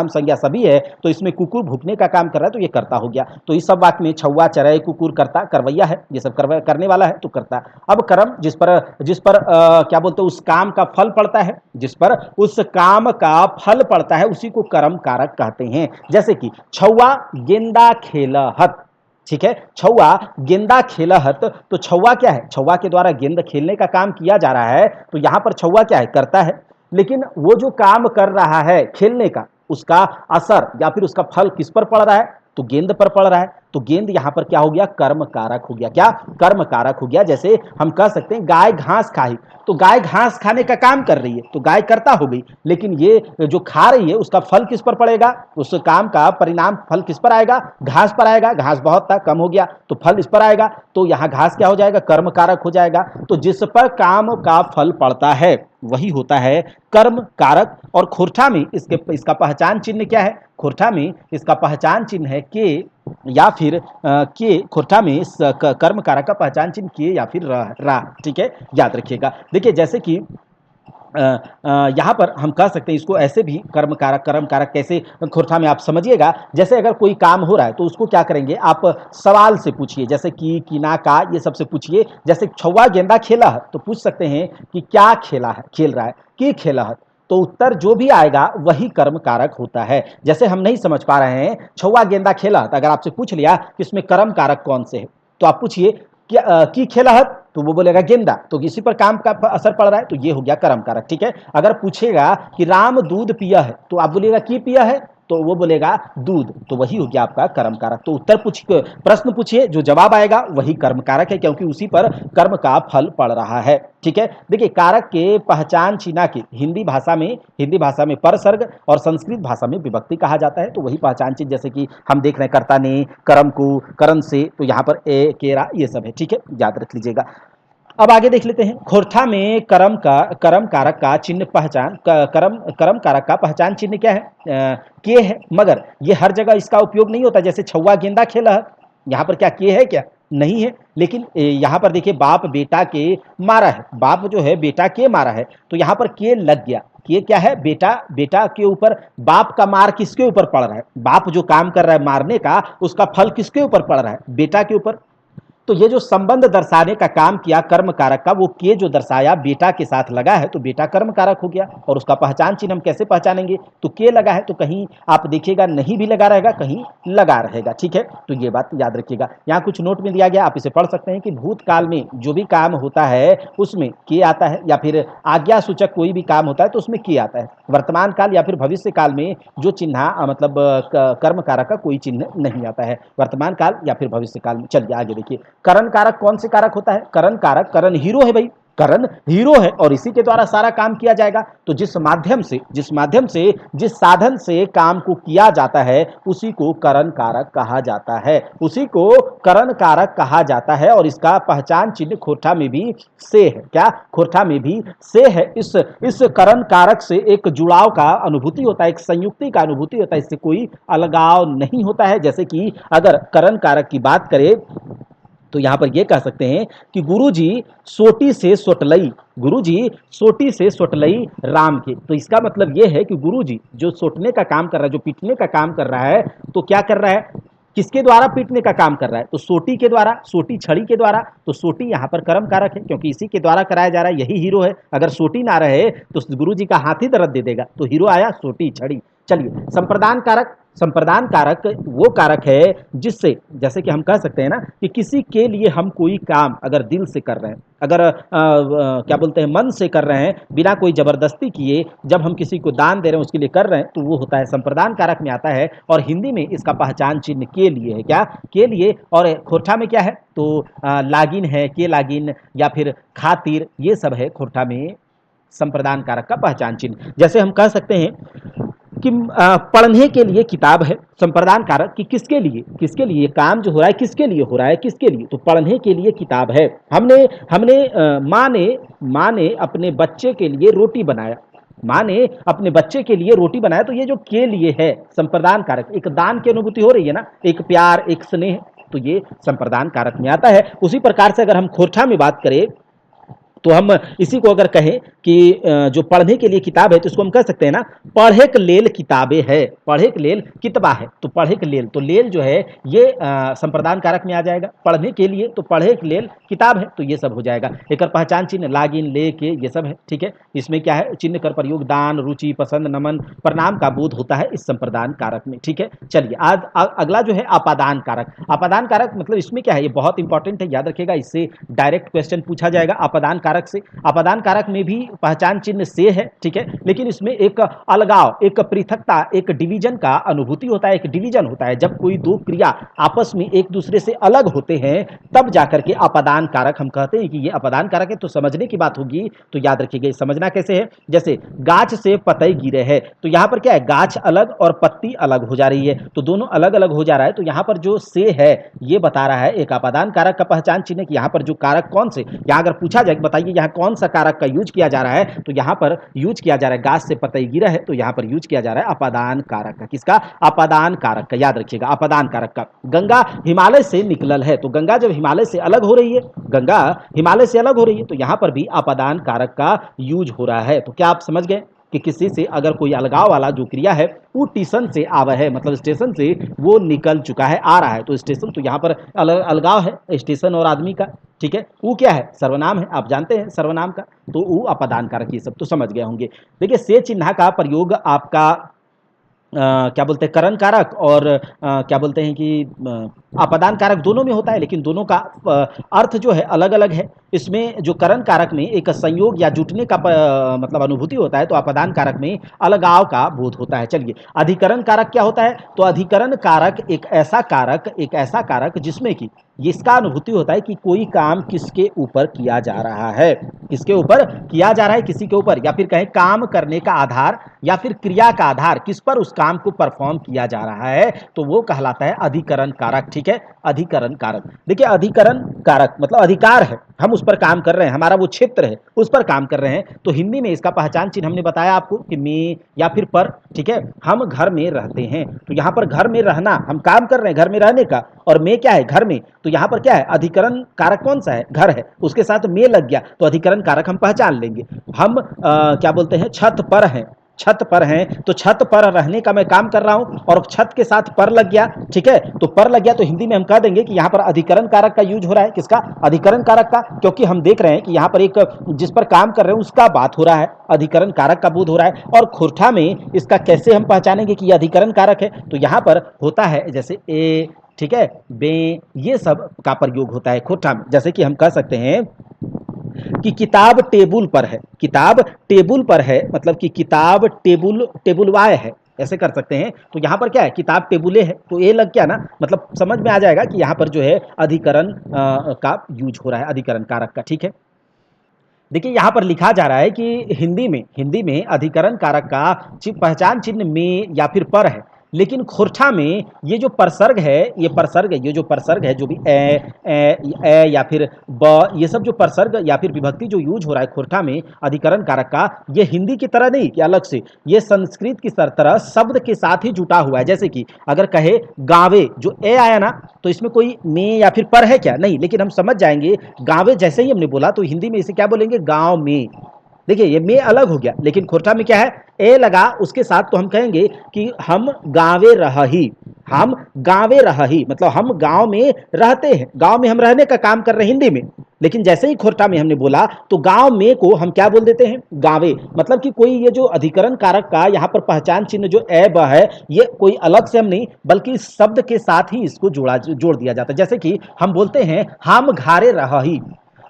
संज्ञा सभी है, तो इसमें कुकुर भूकने का काम कर रहा है, तो ये कर्ता हो गया। तो इस सब वाक्य में छौवा, चरय, कुकुर, कर्ता, करवैया है, ये सब करने वाला है, तो कर्ता। अब कर्म, जिस पर क्या बोलते हैं, उस काम का फल पड़ता है, जिस पर उस काम का फल पड़ता है उसी को कर्म कारक कहते हैं। जैसे कि छौवा गेंदा खेलहत, ठीक है, छौवा गेंदा खेलहत, तो छौवा क्या है, छौवा के द्वारा गेंद खेलने का काम किया जा रहा है, तो यहां पर छौवा क्या है, करता है। लेकिन वो जो काम कर रहा है खेलने का, उसका असर या फिर उसका फल किस पर पड़ रहा है, तो गेंद पर पड़ रहा है, तो गेंद यहां पर क्या हो गया, कर्म कारक हो गया। क्या, कर्म कारक हो गया। जैसे हम कह सकते हैं गाय घास खाई, तो गाय घास खाने का काम कर रही है, तो गाय कर्ता हो गई, लेकिन ये जो खा रही है उसका फल किस पर पड़ेगा, उस काम का परिणाम फल किस पर आएगा, घास पर आएगा। घास बहुत था, कम हो गया, तो फल इस पर आएगा, तो यहाँ घास क्या हो जाएगा, कर्म कारक हो जाएगा। तो जिस पर काम का फल पड़ता है वही होता है कर्म कारक। और खोरठा में इसका पहचान चिन्ह क्या है, खोरठा में इसका पहचान चिन्ह है के, या फिर के खोरठा में कर्म कारक का पहचान चिन्ह के या फिर रा, ठीक है, याद रखिएगा। देखिए जैसे कि यहाँ पर हम कह सकते हैं इसको ऐसे भी कर्म कारक कैसे खोरठा में आप समझिएगा। जैसे अगर कोई काम हो रहा है तो उसको क्या करेंगे, आप सवाल से पूछिए, जैसे कि ना का ये सबसे पूछिए। जैसे छौवा गेंदा खेला है तो पूछ सकते हैं कि क्या खेला है, खेल रहा है, कि खेला है, तो उत्तर जो भी आएगा वही कर्म कारक होता है। जैसे हम नहीं समझ पा रहे हैं छौवा गेंदा खेला, तो अगर आपसे पूछ लिया कि इसमें कर्म कारक कौन से है, तो आप पूछिए क्या की खेला है, तो वो बोलेगा गेंदा, तो इसी पर काम का असर पड़ रहा है, तो ये हो गया कर्म कारक, ठीक है। अगर पूछेगा कि राम दूध पिया है, तो आप बोलिएगा की पिया है, तो वो बोलेगा दूध, तो वही हो गया आपका कर्म कारक। तो उत्तर प्रश्न पूछिए, जो जवाब आएगा वही कर्म कारक है, क्योंकि उसी पर कर्म का फल पड़ रहा है, ठीक है। देखिए कारक के पहचान चिन्ह के हिंदी भाषा में परसर्ग और संस्कृत भाषा में विभक्ति कहा जाता है। तो वही पहचान चिन्ह, जैसे कि हम देख रहे हैं कर्ता ने, कर्म को, करण से, तो यहाँ पर ए केरा ये सब है, ठीक है, याद रख लीजिएगा। अब आगे देख लेते हैं, खोरठा में कर्म कारक का चिन्ह पहचान कर्म कारक का पहचान चिन्ह क्या है, के है, मगर ये हर जगह इसका उपयोग नहीं होता। जैसे छौवा गेंदा खेला है, यहाँ पर क्या के है, क्या नहीं है, लेकिन यहाँ पर देखिए बाप बेटा के मारा है, बाप जो है बेटा के मारा है, तो यहाँ पर के लग गया। ये क्या है, बेटा, बेटा के ऊपर बाप का मार किसके ऊपर पड़ रहा है, बाप जो काम कर रहा है मारने का, उसका फल किसके ऊपर पड़ रहा है, बेटा के ऊपर। तो ये जो संबंध दर्शाने का काम किया कर्म कारक का, वो के जो दर्शाया बेटा के साथ लगा है, तो बेटा कर्म कारक हो गया। और उसका पहचान चिन्ह हम कैसे पहचानेंगे, तो के लगा है, तो कहीं आप देखिएगा नहीं भी लगा रहेगा, कहीं लगा रहेगा, ठीक है। तो ये बात याद रखिएगा। यहाँ कुछ नोट में दिया गया, आप इसे पढ़ सकते हैं कि भूतकाल में जो भी काम होता है उसमें के आता है, या फिर आज्ञा सूचक कोई भी काम होता है तो उसमें के आता है। वर्तमान काल या फिर भविष्य काल में जो चिन्ह मतलब कर्म कारक का कोई चिन्ह नहीं आता है, वर्तमान काल या फिर भविष्य काल में। चलिए आगे देखिए, करण कारक कौन से कारक होता है, करण कारक, करण हीरो है भाई, करण हीरो है और इसी के द्वारा सारा काम किया जाएगा। तो जिस माध्यम से जिस साधन से काम को किया जाता है उसी को करण कारक कहा जाता है, उसी को करण कारक कहा जाता है। और इसका पहचान चिन्ह खोरठा में भी से है, क्या खोरठा में भी से है। इस करण कारक से एक जुड़ाव का अनुभूति होता है, एक संयुक्ति का अनुभूति होता है, इससे कोई अलगाव नहीं होता है। जैसे कि अगर करण कारक की बात करें तो यहां पर यह कह सकते हैं कि गुरुजी सोटी से सोटलई, गुरुजी सोटी से सोटलई राम के। तो इसका मतलब यह है कि गुरुजी जो सोटने का काम कर रहा है, जो पीटने का काम कर रहा है, तो क्या कर रहा है, किसके द्वारा पीटने का काम कर रहा है, तो सोटी के द्वारा, सोटी छड़ी के द्वारा। तो सोटी यहाँ पर कर्म कारक है, क्योंकि इसी के द्वारा कराया जा रहा है, यही हीरो है। अगर सोटी ना रहे तो गुरु जी का हाथ ही दर्द दे देगा, तो हीरो आया सोटी छड़ी। चलिए, संप्रदान कारक, संप्रदान कारक वो कारक है जिससे, जैसे कि हम कह सकते हैं ना कि किसी के लिए हम कोई काम अगर दिल से कर रहे हैं, अगर क्या बोलते हैं मन से कर रहे हैं, बिना कोई जबरदस्ती किए, जब हम किसी को दान दे रहे हैं उसके लिए कर रहे हैं, तो वो होता है संप्रदान कारक में आता है। और हिंदी में इसका पहचान चिन्ह के लिए है, क्या के लिए। और खोरठा में क्या है, तो लागिन है, के लागिन या फिर खातिर, ये सब है खोरठा में संप्रदान कारक का पहचान चिन्ह। जैसे हम कह सकते हैं कि पढ़ने के लिए किताब है, संप्रदान कारक कि किसके लिए, किसके लिए काम जो हो रहा है, किसके लिए हो रहा है, किसके लिए, तो पढ़ने के लिए किताब है। हमने हमने माँ ने अपने बच्चे के लिए रोटी बनाया, माँ ने अपने बच्चे के लिए रोटी बनाया, तो ये जो के लिए है संप्रदान कारक, एक दान की अनुभूति हो रही है ना, एक प्यार, एक स्नेह, तो ये संप्रदान कारक में आता है। उसी प्रकार से अगर हम खोरठा में बात करें तो हम इसी को अगर कहें कि जो पढ़ने के लिए किताब है, तो इसको हम कह सकते हैं ना, पढ़े के लेल किताबें है, पढ़े के लेल कितबा है, तो पढ़े के लेल, तो लेल जो है ये संप्रदान कारक में आ जाएगा। पढ़ने के लिए तो पढ़े के लेल किताब है, तो ये सब हो जाएगा। एक पहचान चिन्ह लागिन, ले के, ये सब है, ठीक है। इसमें क्या है, चिन्ह कर प्रयोग दान, रुचि, पसंद, नमन, प्रणाम का बोध होता है इस संप्रदान कारक में, ठीक है। चलिए आज अगला जो है अपादान कारक। अपादान कारक मतलब इसमें क्या है, ये बहुत इंपॉर्टेंट है, याद रखिएगा, इससे डायरेक्ट क्वेश्चन पूछा जाएगा अपादान कारक से। अपादान कारक में भी पहचान चिन्ह से है, ठीक है, लेकिन इसमें एक अलगाव, एक पृथकता, एक डिवीजन का अनुभूति होता है, एक डिवीजन होता है। जब कोई दो क्रिया आपस में एक दूसरे से अलग होते हैं तब जाकर के अपादान कारक हम कहते हैं कि ये अपादान कारक है। तो समझने की बात होगी, तो याद रखिएगा समझना कैसे है। जैसे गाछ से पतई गिरे है, तो यहां पर क्या है, गाछ अलग और पत्ती अलग हो जा रही है, तो दोनों अलग अलग हो जा रहा है। तो यहां पर जो से है ये बता रहा है एक अपादान कारक का पहचान चिन्ह कि यहां पर जो कारक कौन से, यहां अगर पूछा जाए, बताइए यहाँ कौन सा कारक का यूज किया जा रहा है, तो यहाँ पर यूज किया जा रहा है, गाछ से पतई गिरा है तो यहाँ पर यूज किया जा रहा है अपादान कारक का। किसका? अपादान कारक का, याद रखिएगा अपादान कारक का। गंगा हिमालय से निकलल है, तो गंगा जब हिमालय से अलग हो रही है, गंगा हिमालय से अलग हो रही है, तो यहाँ पर भी अपादान कारक का यूज हो रहा है। तो क्या आप समझ गए कि किसी से अगर कोई अलगाव वाला जो क्रिया है वो स्टेशन से आवा है, मतलब स्टेशन से वो निकल चुका है, आ रहा है, तो स्टेशन, तो यहाँ पर अलगाव है स्टेशन और आदमी का, ठीक है। वो क्या है? सर्वनाम है, आप जानते हैं सर्वनाम का, तो वो अपादान कारक, ये सब तो समझ गए होंगे। देखिए से चिन्ह का प्रयोग आपका क्या बोलते हैं करण कारक और क्या बोलते हैं कि अपादान कारक दोनों में होता है, लेकिन दोनों का अर्थ जो है अलग अलग है। इसमें जो करण कारक में एक संयोग या जुटने का मतलब अनुभूति होता है, तो अपादान कारक में अलगाव का बोध होता है। चलिए अधिकरण कारक क्या होता है? तो अधिकरण कारक एक ऐसा कारक जिसमें कि इसका अनुभूति होता है कि कोई काम किसके ऊपर किया जा रहा है, किसके ऊपर किया जा रहा है, किसी के ऊपर, या फिर कहें काम करने का आधार या फिर क्रिया का आधार किस पर उस काम को परफॉर्म किया जा रहा है, तो वो कहलाता है अधिकरण कारक, ठीक है। अधिकरण कारक, देखिए अधिकरण कारक मतलब अधिकार है, हम उस पर काम कर रहे हैं, हमारा वो क्षेत्र है उस पर काम कर रहे हैं, तो हिंदी में इसका पहचान चिन्ह हमने बताया आपको कि में या फिर पर, ठीक है। हम घर में रहते हैं, तो यहाँ पर घर में रहना, हम काम कर रहे हैं घर में रहने का, और में क्या है? घर में, तो यहाँ पर क्या है? अधिकरण कारक कौन सा है? घर है, उसके साथ में लग गया तो अधिकरण कारक हम पहचान लेंगे। हम क्या बोलते हैं छत पर हैं, छत पर हैं, तो छत पर रहने का मैं काम कर रहा हूं और छत के साथ पर लग गया, ठीक है, तो पर लग गया, तो हिंदी में हम कह देंगे कि यहाँ पर अधिकरण कारक का यूज हो रहा है। किसका? अधिकरण कारक का, क्योंकि हम देख रहे हैं कि यहाँ पर एक जिस पर काम कर रहे हैं उसका बात हो रहा है, अधिकरण कारक का बोध हो रहा है। और खुरठा में इसका कैसे हम पहचानेंगे कि यह अधिकरण कारक है? तो यहाँ पर होता है जैसे ए, ठीक है, बे, ये सब का प्रयोग होता है खोठा में। जैसे कि हम कह सकते हैं कि किताब टेबुल पर है, किताब टेबुल पर है, मतलब कि किताब टेबुलवाए है, ऐसे कर सकते हैं। तो यहाँ पर क्या है? किताब टेबुले है, तो ये लग गया ना, मतलब समझ में आ जाएगा कि यहाँ पर जो है अधिकरण का यूज हो रहा है, अधिकरण कारक का, ठीक है। देखिए यहाँ पर लिखा जा रहा है कि हिंदी में अधिकरण कारक का पहचान चिन्ह में या फिर पर है, लेकिन खोरठा में ये जो प्रसर्ग है, ये जो प्रसर्ग है, जो भी ए या फिर ब, ये सब जो प्रसर्ग या फिर विभक्ति जो यूज हो रहा है खोरठा में अधिकरण कारक का, ये हिंदी की तरह नहीं कि अलग से, ये संस्कृत की तरह शब्द के साथ ही जुटा हुआ है। जैसे कि अगर कहे गावे, जो ए आया ना, तो इसमें कोई में या फिर पर है क्या? नहीं, लेकिन हम समझ जाएंगे गावे जैसे ही हमने बोला तो हिंदी में इसे क्या बोलेंगे? गांव में। देखिए ये में अलग हो गया, लेकिन खोरठा में क्या है? ए लगा उसके साथ, तो हम कहेंगे कि हम गावे रही, हम गावे रही, मतलब हम गांव में रहते हैं, गांव में हम रहने का काम कर रहे हैं हिंदी में। लेकिन जैसे ही खोरठा में हमने बोला तो गांव में को हम क्या बोल देते हैं? गावे। मतलब कि कोई ये जो अधिकरण कारक का यहाँ पर पहचान चिन्ह जो ए ब है, ये कोई अलग से हम नहीं, बल्कि इस शब्द के साथ ही इसको जोड़ दिया जाता है। जैसे कि हम बोलते हैं हम घारे रही,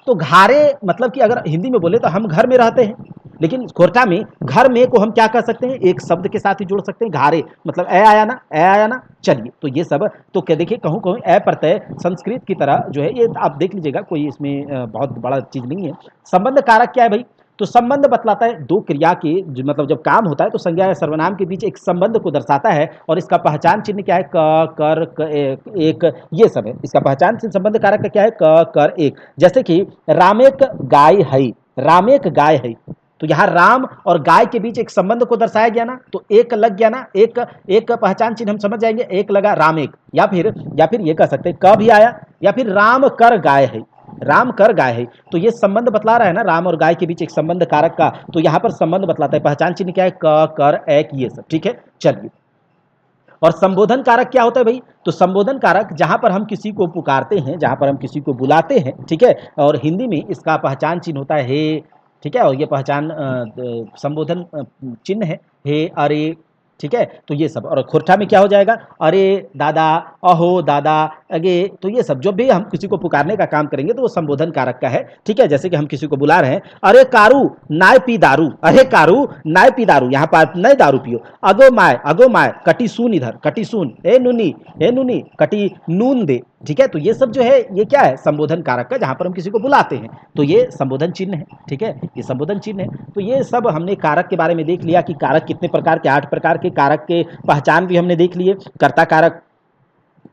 तो घारे मतलब कि अगर हिंदी में बोले तो हम घर में रहते हैं, लेकिन खोरठा में घर में को हम क्या कर सकते हैं? एक शब्द के साथ ही जोड़ सकते हैं, घारे, मतलब ए आया ना, ए आया ना। चलिए तो ये सब तो क्या, देखिए कहूँ कहूँ ए प्रत्यय संस्कृत की तरह जो है, ये आप देख लीजिएगा, कोई इसमें बहुत बड़ा चीज नहीं है। संबंध कारक क्या है भाई? तो संबंध बतलाता है दो क्रिया के मतलब जब काम होता है तो संज्ञा या सर्वनाम के बीच एक संबंध को दर्शाता है, और इसका पहचान चिन्ह क्या है? क, कर, एक, ये सब है। इसका पहचान चिन्ह संबंध कारक का क्या है? क, कर, एक। जैसे कि रामेक गाय है, रामेक गाय है, तो यहाँ राम और गाय के बीच एक संबंध को दर्शाया गया ना, तो एक लग गया ना, एक एक पहचान चिन्ह हम समझ जाएंगे, एक लगा राम एक, या फिर ये कह सकते हैं क भी आया, या फिर राम कर गाय है, राम कर गाय है, तो ये संबंध बतला रहा है ना राम और गाय के बीच एक संबंध कारक का, तो यहाँ पर संबंध बतलाता है। पहचान चिन्ह क्या है? क, कर, एक, ये सब, ठीक है। चलिए और संबोधन कारक क्या होता है भाई? तो संबोधन कारक जहां पर हम किसी को पुकारते हैं, जहां पर हम किसी को बुलाते हैं, ठीक है, और हिंदी में इसका पहचान चिन्ह होता है हे, ठीक है, और ये पहचान संबोधन चिन्ह है हे, अरे, ठीक है, तो ये सब। और खोरठा में क्या हो जाएगा? अरे दादा, अहो दादा, अगे, तो ये सब जो भी हम किसी को पुकारने का काम करेंगे तो वो संबोधन कारक का है, ठीक है। जैसे कि हम किसी को बुला रहे हैं, अरे कारू नाय पी दारू, अरे कारू नाय पी दारू, यहाँ पर नए दारू पियो, अगो माय कटी सून, इधर कटी सून, ए नुनी कटी नून दे, ठीक है। तो ये सब जो है ये क्या है? संबोधन कारक का, जहां पर हम किसी को बुलाते हैं, तो ये संबोधन चिन्ह है, ठीक है, ये संबोधन चिन्ह है। तो ये सब हमने कारक के बारे में देख लिया कि कारक कितने प्रकार के, 8 प्रकार के कारक के पहचान भी हमने देख लिए। कर्ता कारक,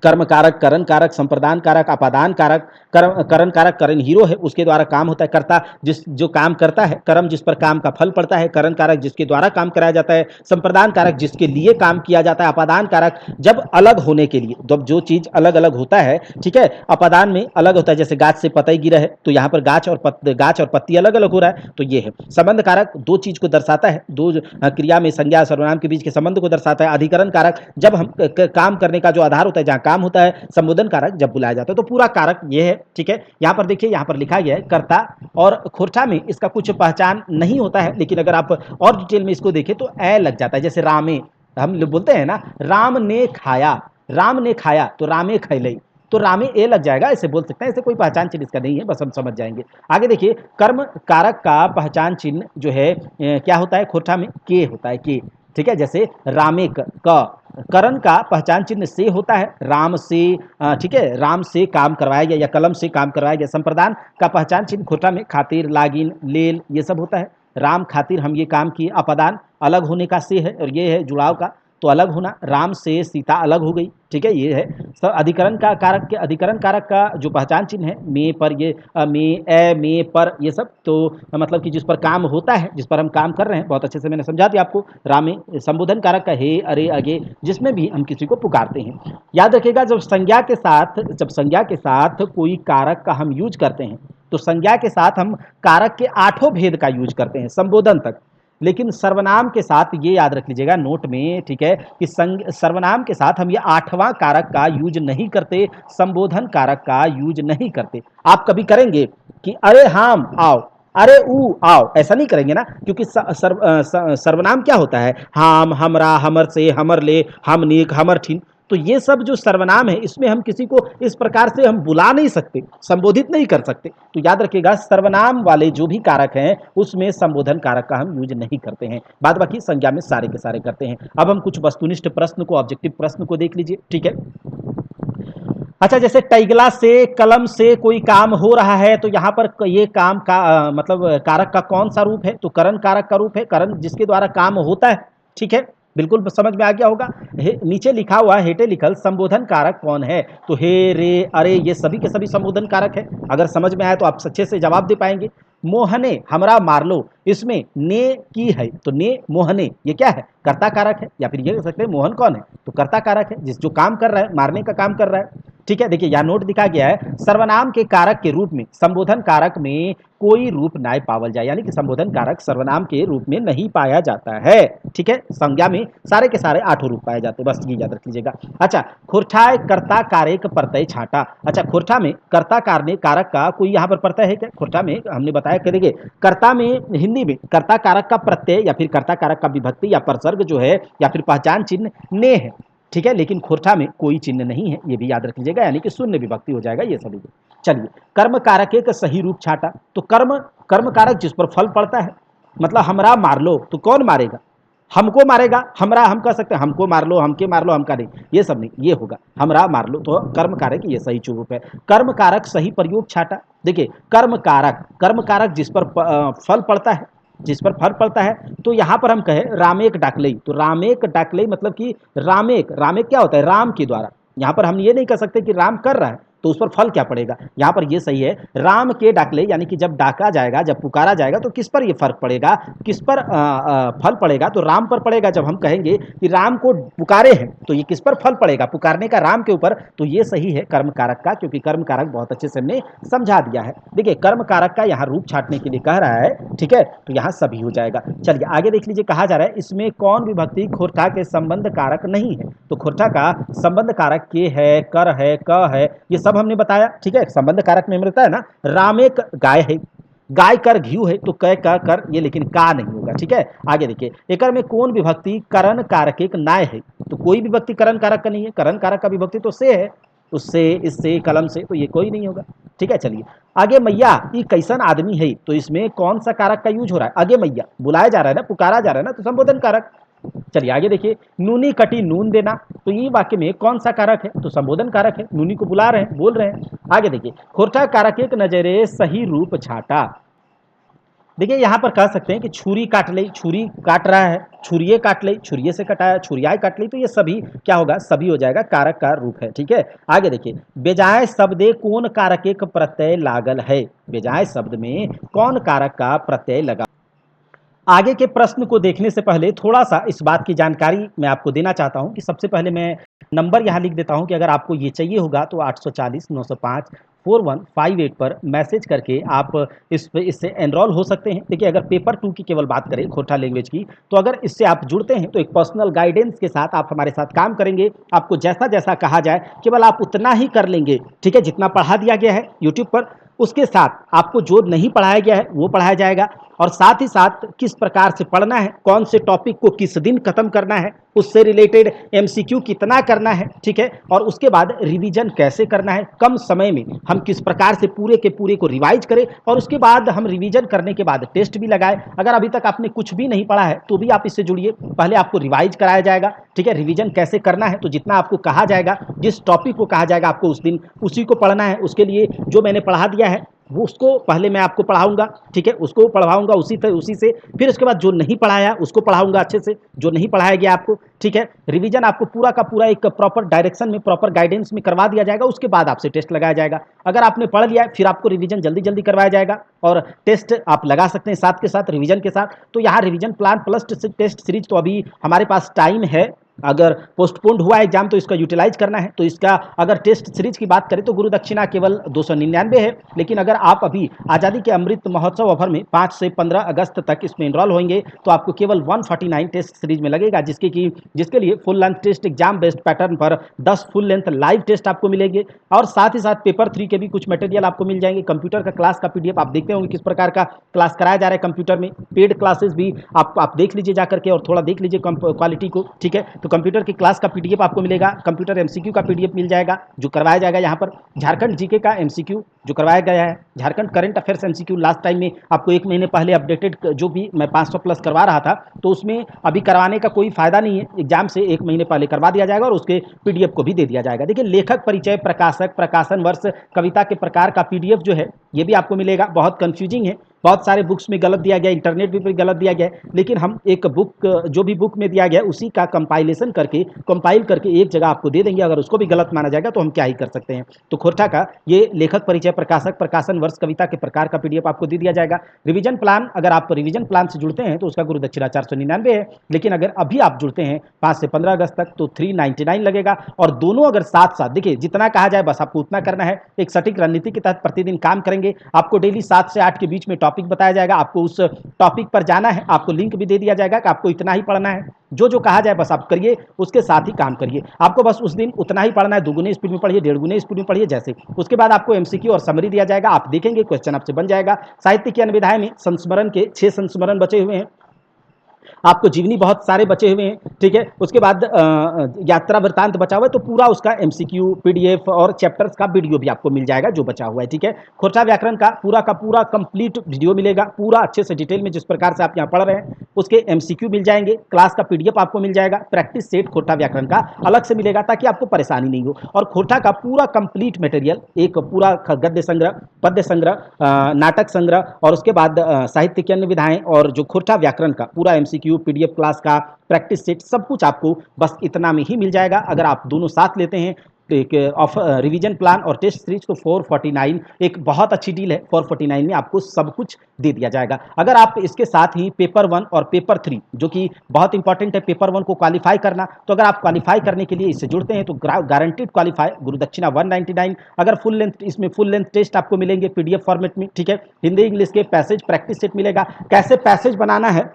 कर्म कारक, करण कारक, संप्रदान कारक, अपादान कारक। करण कारक करण हीरो है, उसके द्वारा काम होता है। कर्ता जिस जो काम करता है, कर्म जिस पर काम का फल पड़ता है। करण कारक जिसके द्वारा काम कराया जाता है। संप्रदान कारक जिसके लिए काम किया जाता है। अपादान कारक जब अलग होने के लिए, जब जो चीज अलग अलग होता है, ठीक है, अपादान में अलग होता है, जैसे गाछ से पतई गिरा है तो यहाँ पर गाछ और पत्ती अलग अलग हो रहा है, तो ये है। संबंध कारक दो चीज को दर्शाता है, दो क्रिया में संज्ञा सर्वनाम के बीच के संबंध को दर्शाता है। अधिकरण कारक जब हम काम करने का जो आधार होता है, जहां काम होता है। संबोधन कारक जब बुलाया जाता है। तो पूरा कारक ये है, ठीक है। यहां पर देखिए, यहां पर लिखा गया है कर्ता, और खोरठा में इसका कुछ पहचान नहीं होता है, लेकिन अगर आप और डिटेल में इसको देखें तो ए लग जाता है। जैसे रामे, हम लोग बोलते हैं ना, राम ने खाया, राम ने खाया तो रामे खैलई, तो रामे ए लग जाएगा, ऐसे बोल सकते हैं। ऐसे कोई पहचान चिन्ह इसका नहीं है, बस हम समझ जाएंगे। आगे देखिए, कर्म कारक का पहचान चिन्ह जो है क्या होता है, खोरठा में के होता है, के, ठीक है। जैसे रामे क। करण का पहचान चिन्ह से होता है, राम से, ठीक है, राम से काम करवाया गया या कलम से काम करवाया गया। संप्रदान का पहचान चिन्ह खोटा में खातिर, लागिन, लेल, ये सब होता है। राम खातिर हम ये काम किए। अपदान अलग होने का से है, और ये है जुड़ाव का, तो अलग होना, राम से सीता अलग हो गई, ठीक है, ये है। अधिकरण का कारक के, अधिकरण कारक का जो पहचान चिन्ह है, में पर, ये में, ए, में पर, ये सब तो मतलब कि जिस पर काम होता है, जिस पर हम काम कर रहे हैं, बहुत अच्छे से मैंने समझा दिया आपको। रामे संबोधन कारक का हे, अरे, अगे, जिसमें भी हम किसी को पुकारते हैं। याद रखिएगा, जब संज्ञा के साथ कोई कारक का हम यूज करते हैं, तो संज्ञा के साथ हम कारक के 8 भेद का यूज करते हैं संबोधन तक। लेकिन सर्वनाम के साथ ये याद रख लीजिएगा नोट में, ठीक है, कि सर्वनाम के साथ हम ये 8वां कारक का यूज नहीं करते, संबोधन कारक का यूज नहीं करते। आप कभी करेंगे कि अरे हाम आओ, अरे ऊ आओ, ऐसा नहीं करेंगे ना, क्योंकि सर्वनाम क्या होता है, हाम, हमरा, हमर से, हमर ले, हम नीक, हमर ठीन। तो ये सब जो सर्वनाम है, इसमें हम किसी को इस प्रकार से हम बुला नहीं सकते, संबोधित नहीं कर सकते। तो याद रखिएगा, सर्वनाम वाले जो भी कारक हैं, उसमें संबोधन कारक का हम यूज नहीं करते हैं, बाद बाकी संज्ञा में सारे के सारे करते हैं। अब हम कुछ वस्तुनिष्ठ प्रश्न को, ऑब्जेक्टिव प्रश्न को देख लीजिए, ठीक है। अच्छा, जैसे टैगला से, कलम से कोई काम हो रहा है, तो यहाँ पर ये काम का मतलब कारक का कौन सा रूप है, तो करण कारक का रूप है, करण जिसके द्वारा काम होता है, ठीक है, बिल्कुल समझ में आ गया होगा। नीचे लिखा हुआ हेटे लिखल संबोधन कारक कौन है, तो हे, रे, अरे, ये सभी के सभी संबोधन कारक है। अगर समझ में आए तो आप अच्छे से जवाब दे पाएंगे। मोहने हमरा मार लो, इसमें ने की है, तो ने, मोहने, ये क्या है, कर्ता कारक है, या फिर ये कह सकते हैं मोहन कौन है, तो कर्ता कारक है, जिस जो काम कर रहा है, मारने का काम कर रहा है, ठीक है। देखिए, यहाँ नोट दिखा गया है, सर्वनाम के कारक के रूप में संबोधन कारक में कोई रूप ना पावल जाए, यानी कि संबोधन कारक सर्वनाम के रूप में नहीं पाया जाता है, ठीक है। संज्ञा में सारे के सारे 8 रूप पाए जाते हैं, बस ये याद रख लीजिएगा। अच्छा, खोरठा कर्ता कारक प्रत्यय छाटा। अच्छा, खोरठा में कर्ता कारक का कोई यहाँ पर प्रत्यय है क्या, खोरठा में हमने बताया करेंगे, कर्ता में हिंदी में कर्ता कारक का प्रत्यय या फिर कर्ता कारक का विभक्ति या प्रसर्ग जो है, या फिर पहचान चिन्ह ने है, ठीक है। लेकिन खोरठा में कोई चिन्ह नहीं है, ये भी याद रख लीजिएगा, यानी कि शून्य विभक्ति हो जाएगा ये सभी। चलिए, कर्म कारक का सही रूप छाटा, तो कर्म कारक जिस पर फल पड़ता है, मतलब हमरा मार लो, तो कौन मारेगा, हमको मारेगा, हमरा, हम कह सकते हैं हमको मार लो, हमके मार लो, हमका नहीं, ये सब नहीं, ये होगा हमरा मार लो, तो कर्म कारक ये सही रूप है। कर्म कारक सही प्रयोग छाटा। देखिए, कर्म कारक जिस पर फल पड़ता है, जिस पर फल पड़ता है, तो यहाँ पर हम कहें रामेक डाकलई, तो रामेक डाकलई मतलब कि रामेक क्या होता है, राम के द्वारा। यहाँ पर हम ये नहीं कह सकते कि राम कर रहा है तो उस पर फल क्या पड़ेगा, यहाँ पर ये सही है, राम के डाकले, यानी कि जब डाका जाएगा, जब पुकारा जाएगा, तो किस पर ये फर्क पड़ेगा, किस पर फल पड़ेगा, तो राम पर पड़ेगा। जब हम कहेंगे कि राम को पुकारे हैं, तो ये किस पर फल पड़ेगा, पुकारने का राम के ऊपर, तो ये सही है कर्म कारक का, क्योंकि कर्म कारक बहुत अच्छे से हमने समझा दिया है। देखिए, कर्म कारक का यहाँ रूप छाटने के लिए कह रहा है, ठीक है, तो यहाँ सभी हो जाएगा। चलिए आगे देख लीजिए, कहा जा रहा है इसमें कौन विभक्ति खोरठा के संबंध कारक नहीं है, तो खोरठा का संबंध कारक के है, कर है, क है, ये सब हमने बताया, ठीक है। संबंध कारक में मिलता है ना, राम एक गाय है, गाय कर घी है, तो कै का कर, ये लेकिन का नहीं होगा, ठीक है। आगे देखिए, एक में कौन विभक्ति करण कारक एक नाय है, तो कोई विभक्ति करण कारक का नहीं है, करण कारक का विभक्ति तो से है, उससे, इससे, कलम से, तो ये कोई नहीं होगा, ठीक है। चलिए आगे, मैया ये कैसन आदमी है, तो इसमें कौन सा कारक का यूज हो रहा है, आगे मैया बुलाया जा रहा है ना, पुकारा जा रहा है ना, तो संबोधन कारक। चलिए आगे देखिए, नूनी कटी नून देना, तो ये वाक्य में कौन सा कारक है, तो संबोधन कारक है, नूनी को बुला रहे हैं, बोल रहे हैं। आगे देखिए, खोरठा कारक एक नजरे सही रूप छाटा, देखिए यहाँ पर कह सकते हैं कि छुरी काट ले, छुरी काट रहा है, छुरिये काट ले, छुरिये से कटाया, छुरियाए काट ली, तो ये सभी क्या होगा, सभी हो जाएगा, कारक का रूप है। ठीक है, आगे देखिए, बेजाय शब्दे कौन कारक एक प्रत्यय लागल है, बेजाय शब्द में कौन कारक का प्रत्यय लगा। आगे के प्रश्न को देखने से पहले थोड़ा सा इस बात की जानकारी मैं आपको देना चाहता हूं कि सबसे पहले मैं नंबर यहाँ लिख देता हूं कि अगर आपको ये चाहिए होगा तो 840 905 4158 पर मैसेज करके आप इससे एनरोल हो सकते हैं। देखिए अगर पेपर 2 की केवल बात करें, खोरठा लैंग्वेज की, तो अगर इससे आप जुड़ते हैं तो एक पर्सनल गाइडेंस के साथ आप हमारे साथ काम करेंगे। आपको जैसा जैसा कहा जाए केवल आप उतना ही कर लेंगे, ठीक है, जितना पढ़ा दिया गया है यूट्यूब पर। उसके साथ आपको जो नहीं पढ़ाया गया है वो पढ़ाया जाएगा, और साथ ही साथ किस प्रकार से पढ़ना है, कौन से टॉपिक को किस दिन खत्म करना है, उससे रिलेटेड एमसीक्यू कितना करना है, ठीक है, और उसके बाद रिवीजन कैसे करना है, कम समय में हम किस प्रकार से पूरे के पूरे को रिवाइज करें, और उसके बाद हम रिवीजन करने के बाद टेस्ट भी लगाए। अगर अभी तक आपने कुछ भी नहीं पढ़ा है तो भी आप इससे जुड़िए, पहले आपको रिवाइज कराया जाएगा, ठीक है, रिवीजन कैसे करना है, तो जितना आपको कहा जाएगा, जिस टॉपिक को कहा जाएगा आपको उस दिन उसी को पढ़ना है। उसके लिए जो मैंने पढ़ा दिया है वो उसको पहले मैं आपको पढ़ाऊंगा, ठीक है, उसको पढ़ाऊंगा उसी से, फिर उसके बाद जो नहीं पढ़ाया उसको पढ़ाऊंगा अच्छे से, जो नहीं पढ़ाया गया आपको, ठीक है। रिवीजन आपको पूरा का पूरा एक प्रॉपर डायरेक्शन में, प्रॉपर गाइडेंस में करवा दिया जाएगा, उसके बाद आपसे टेस्ट लगाया जाएगा। अगर आपने पढ़ लिया फिर आपको रिवीजन जल्दी जल्दी करवाया जाएगा, और टेस्ट आप लगा सकते हैं साथ के साथ, रिवीजन के साथ। तो यहाँ revision plan plus test series तो अभी हमारे पास टाइम है। अगर पोस्टपोन्ड हुआ एग्जाम तो इसका यूटिलाइज करना है। तो इसका अगर टेस्ट सीरीज की बात करें तो गुरु दक्षिणा केवल 299 है, लेकिन अगर आप अभी आज़ादी के अमृत महोत्सव ऑफर में 5 से 15 अगस्त तक इसमें इनरोल होंगे तो आपको केवल 149 टेस्ट सीरीज में लगेगा, जिसके लिए full length test exam based pattern पर 10 फुल लेंथ लाइव टेस्ट आपको मिलेंगे, और साथ ही साथ पेपर 3 के भी कुछ मटेरियल आपको मिल जाएंगे। कंप्यूटर का क्लास का पीडीएफ आप देखते होंगे किस प्रकार का क्लास कराया जा रहा है कंप्यूटर में, पेड क्लासेस भी आप देख लीजिए जाकर के, और थोड़ा देख लीजिए क्वालिटी को, ठीक है। तो कंप्यूटर की क्लास का पीडीएफ आपको मिलेगा, कंप्यूटर एमसीक्यू का पीडीएफ मिल जाएगा जो करवाया जाएगा यहाँ पर, झारखंड जीके का एमसीक्यू जो करवाया गया है, Jharkhand current affairs MCQ last time में आपको 1 महीने पहले अपडेटेड जो भी मैं 500 प्लस करवा रहा था, तो उसमें अभी करवाने का कोई फायदा नहीं है, एग्जाम से 1 महीने पहले करवा दिया जाएगा और उसके पीडीएफ को भी दे दिया जाएगा। देखिए लेखक परिचय, प्रकाशक, प्रकाशन वर्ष, कविता के प्रकार का पीडीएफ जो है ये भी आपको मिलेगा। बहुत कंफ्यूजिंग है, बहुत सारे बुक्स में गलत दिया गया, इंटरनेट भी गलत दिया गया है, लेकिन हम एक बुक जो भी बुक में दिया गया उसी का कंपाइल करके एक जगह आपको दे देंगे। अगर उसको भी गलत माना जाएगा तो हम क्या ही कर सकते हैं। तो खोरठा का ये लेखक परिचय, प्रकाशक, प्रकाशन वर्ष, कविता के प्रकार का पीडीएफ आपको दे दिया जाएगा। रिवीजन प्लान, अगर आप रिवीजन प्लान से जुड़ते हैं तो उसका गुरु दक्षिणा 499 है, लेकिन अगर अभी आप जुड़ते हैं 5 से 15 अगस्त तक तो 399 लगेगा। और दोनों अगर साथ साथ, देखिए जितना कहा जाए बस आपको उतना करना है। एक सटीक रणनीति के तहत प्रतिदिन काम करेंगे, आपको डेली 7 से 8 के बीच में टॉपिक बताया जाएगा, आपको उस टॉपिक पर जाना है, आपको लिंक भी दे दिया जाएगा कि आपको इतना ही पढ़ना है, जो जो कहा जाए बस आप करिए, उसके साथ ही काम करिए। आपको बस उस दिन उतना ही पढ़ना है, दुगुने स्पीड में पढ़िए, 1.5 स्पीड में पढ़िए जैसे। उसके बाद आपको एमसीक्यू और समरी दिया जाएगा, आप देखेंगे क्वेश्चन आपसे बन जाएगा। साहित्य की अन्य विधाएं में संस्मरण के 6 संस्मरण बचे हुए हैं, आपको जीवनी बहुत सारे बचे हुए हैं, ठीक है। उसके बाद यात्रा वृत्तांत बचा हुआ है, तो पूरा उसका एमसीक्यू, पीडीएफ और चैप्टर्स का वीडियो भी आपको मिल जाएगा जो बचा हुआ है, ठीक है। खोरठा व्याकरण का पूरा कंप्लीट वीडियो मिलेगा, पूरा अच्छे से डिटेल में जिस प्रकार से आप यहाँ पढ़ रहे हैं। उसके एमसीक्यू मिल जाएंगे, क्लास का पीडीएफ आपको मिल जाएगा, प्रैक्टिस सेट खोरठा व्याकरण का अलग से मिलेगा ताकि आपको परेशानी नहीं हो। और खोरठा का पूरा कंप्लीट मटेरियल, एक पूरा गद्य संग्रह, पद्य संग्रह, नाटक संग्रह, और उसके बाद साहित्य की अन्य विधाएं, और जो खोरठा व्याकरण का पूरा एमसीक्यू, पीडीएफ, क्लास का प्रैक्टिस सेट, सब कुछ आपको बस इतना में ही मिल जाएगा। अगर आप दोनों साथ लेते हैं तो एक रिवीजन प्लान और टेस्ट सीरीज को 449 एक बहुत अच्छी डील है। 449 में आपको सब कुछ दे दिया जाएगा। अगर आप इसके साथ ही पेपर 1 और पेपर 3 जो कि बहुत इंपॉर्टेंट है, पेपर 1 को क्वालिफाई करना, तो अगर आप क्वालिफाई करने के लिए इससे जुड़ते हैं तो गारंटेड क्वालिफाई, गुरु दक्षिणा 199। अगर फुल लेंथ, इसमें फुल लेंथ टेस्ट आपको मिलेंगे पीडीएफ फॉर्मेट में, ठीक है। हिंदी इंग्लिश के पैसेज प्रैक्टिस सेट मिलेगा, कैसे पैसेज बनाना है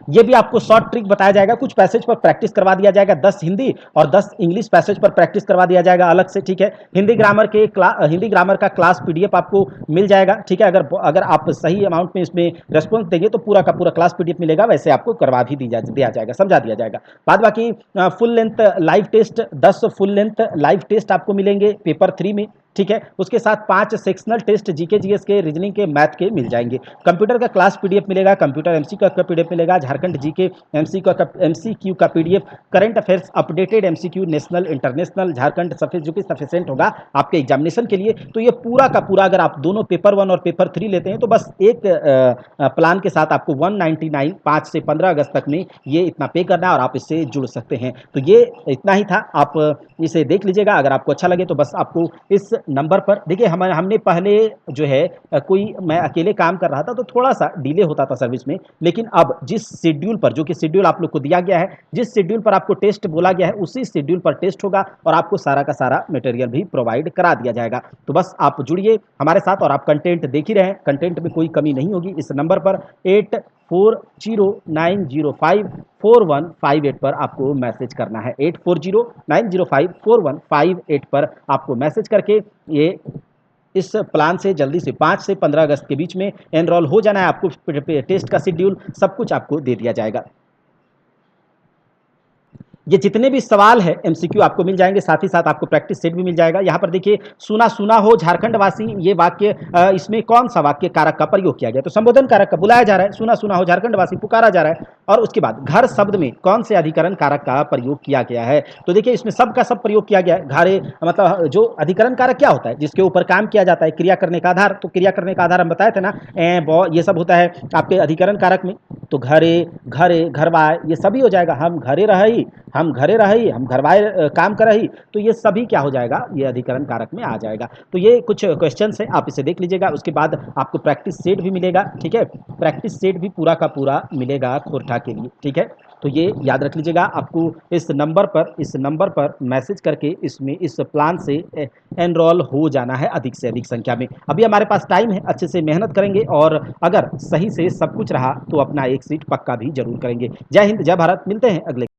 ये भी आपको शॉर्ट ट्रिक बताया जाएगा। कुछ पैसेज पर प्रैक्टिस करवा दिया जाएगा, 10 हिंदी और 10 इंग्लिश पैसेज पर प्रैक्टिस करवा दिया जाएगा अलग से, ठीक है। हिंदी ग्रामर का क्लास पीडीएफ आपको मिल जाएगा, ठीक है। अगर आप सही अमाउंट में इसमें रेस्पॉन्स देंगे तो पूरा का पूरा क्लास पीडीएफ मिलेगा, वैसे आपको करवा भी दिया जाएगा, समझा दिया जाएगा। बाद बाकी full length live test, 10 full length live test आपको मिलेंगे पेपर 3 में, ठीक है। उसके साथ 5 सेक्शनल टेस्ट जीके जीएस के, रीजनिंग के, मैथ के मिल जाएंगे। कंप्यूटर का क्लास पीडीएफ मिलेगा, कंप्यूटर एमसीक्यू का पीडीएफ मिलेगा, झारखंड जीके एमसीक्यू का PDF, current affairs updated MCQ national international Jharkhand जो कि सफिशिएंट होगा आपके एग्जामिनेशन के लिए। तो ये पूरा का पूरा अगर आप दोनों पेपर 1 और पेपर 3 लेते हैं तो बस एक प्लान के साथ आपको 199 5 से 15 अगस्त तक में ये इतना पे करना है और आप इससे जुड़ सकते हैं। तो ये इतना ही था, आप इसे देख लीजिएगा। अगर आपको अच्छा लगे तो बस आपको इस नंबर पर देखिए, हमने पहले जो है कोई मैं अकेले काम कर रहा था तो थोड़ा सा डिले होता था सर्विस में, लेकिन अब जिस शेड्यूल पर, जो कि शेड्यूल आप लोग को दिया गया है, जिस शेड्यूल पर आपको टेस्ट बोला गया है उसी शेड्यूल पर टेस्ट होगा और आपको सारा का सारा मटेरियल भी प्रोवाइड करा दिया जाएगा। तो बस आप जुड़िए हमारे साथ और आप कंटेंट देख ही रहे हैं, कंटेंट में कोई कमी नहीं होगी। इस नंबर पर 8409054158 पर आपको मैसेज करना है। 8409054158 पर आपको मैसेज करके ये इस प्लान से जल्दी से 5 से 15 अगस्त के बीच में एनरोल हो जाना है। आपको टेस्ट का शेड्यूल सब कुछ आपको दे दिया जाएगा। ये जितने भी सवाल है एमसीक्यू आपको मिल जाएंगे, साथ ही साथ आपको प्रैक्टिस सेट भी मिल जाएगा। यहाँ पर देखिए, सुना सुना हो झारखंड वासी, ये वाक्य इसमें कौन सा वाक्य कारक का प्रयोग किया गया? तो संबोधन कारक का बुलाया जा रहा है, सुना सुना हो झारखंड वासी पुकारा जा रहा है। और उसके बाद घर शब्द में कौन से अधिकरण कारक का प्रयोग किया गया है? तो देखिए इसमें सब का सब प्रयोग किया गया है। घरे मतलब जो अधिकरण कारक क्या होता है? जिसके ऊपर काम किया जाता है, क्रिया करने का आधार। तो क्रिया करने का आधार हम बताए थे ना, ये सब होता है आपके अधिकरण कारक में। तो घरे, घरे, घरवाए, ये सभी हो जाएगा। हम घरे रही, हम घरे रही, हम घरवाए काम कर रही, तो ये सभी क्या हो जाएगा? ये अधिकरण कारक में आ जाएगा। तो ये कुछ क्वेश्चंस है, आप इसे देख लीजिएगा। उसके बाद आपको प्रैक्टिस सेट भी मिलेगा, ठीक है। प्रैक्टिस सेट भी पूरा का पूरा मिलेगा खोरठा के लिए, ठीक है। तो ये याद रख लीजिएगा। आपको इस नंबर पर मैसेज करके इसमें इस प्लान से एनरोल हो जाना है अधिक से अधिक संख्या में। अभी हमारे पास टाइम है, अच्छे से मेहनत करेंगे और अगर सही से सब कुछ रहा तो अपना एक सीट पक्का भी जरूर करेंगे। जय हिंद, जय भारत। मिलते हैं अगले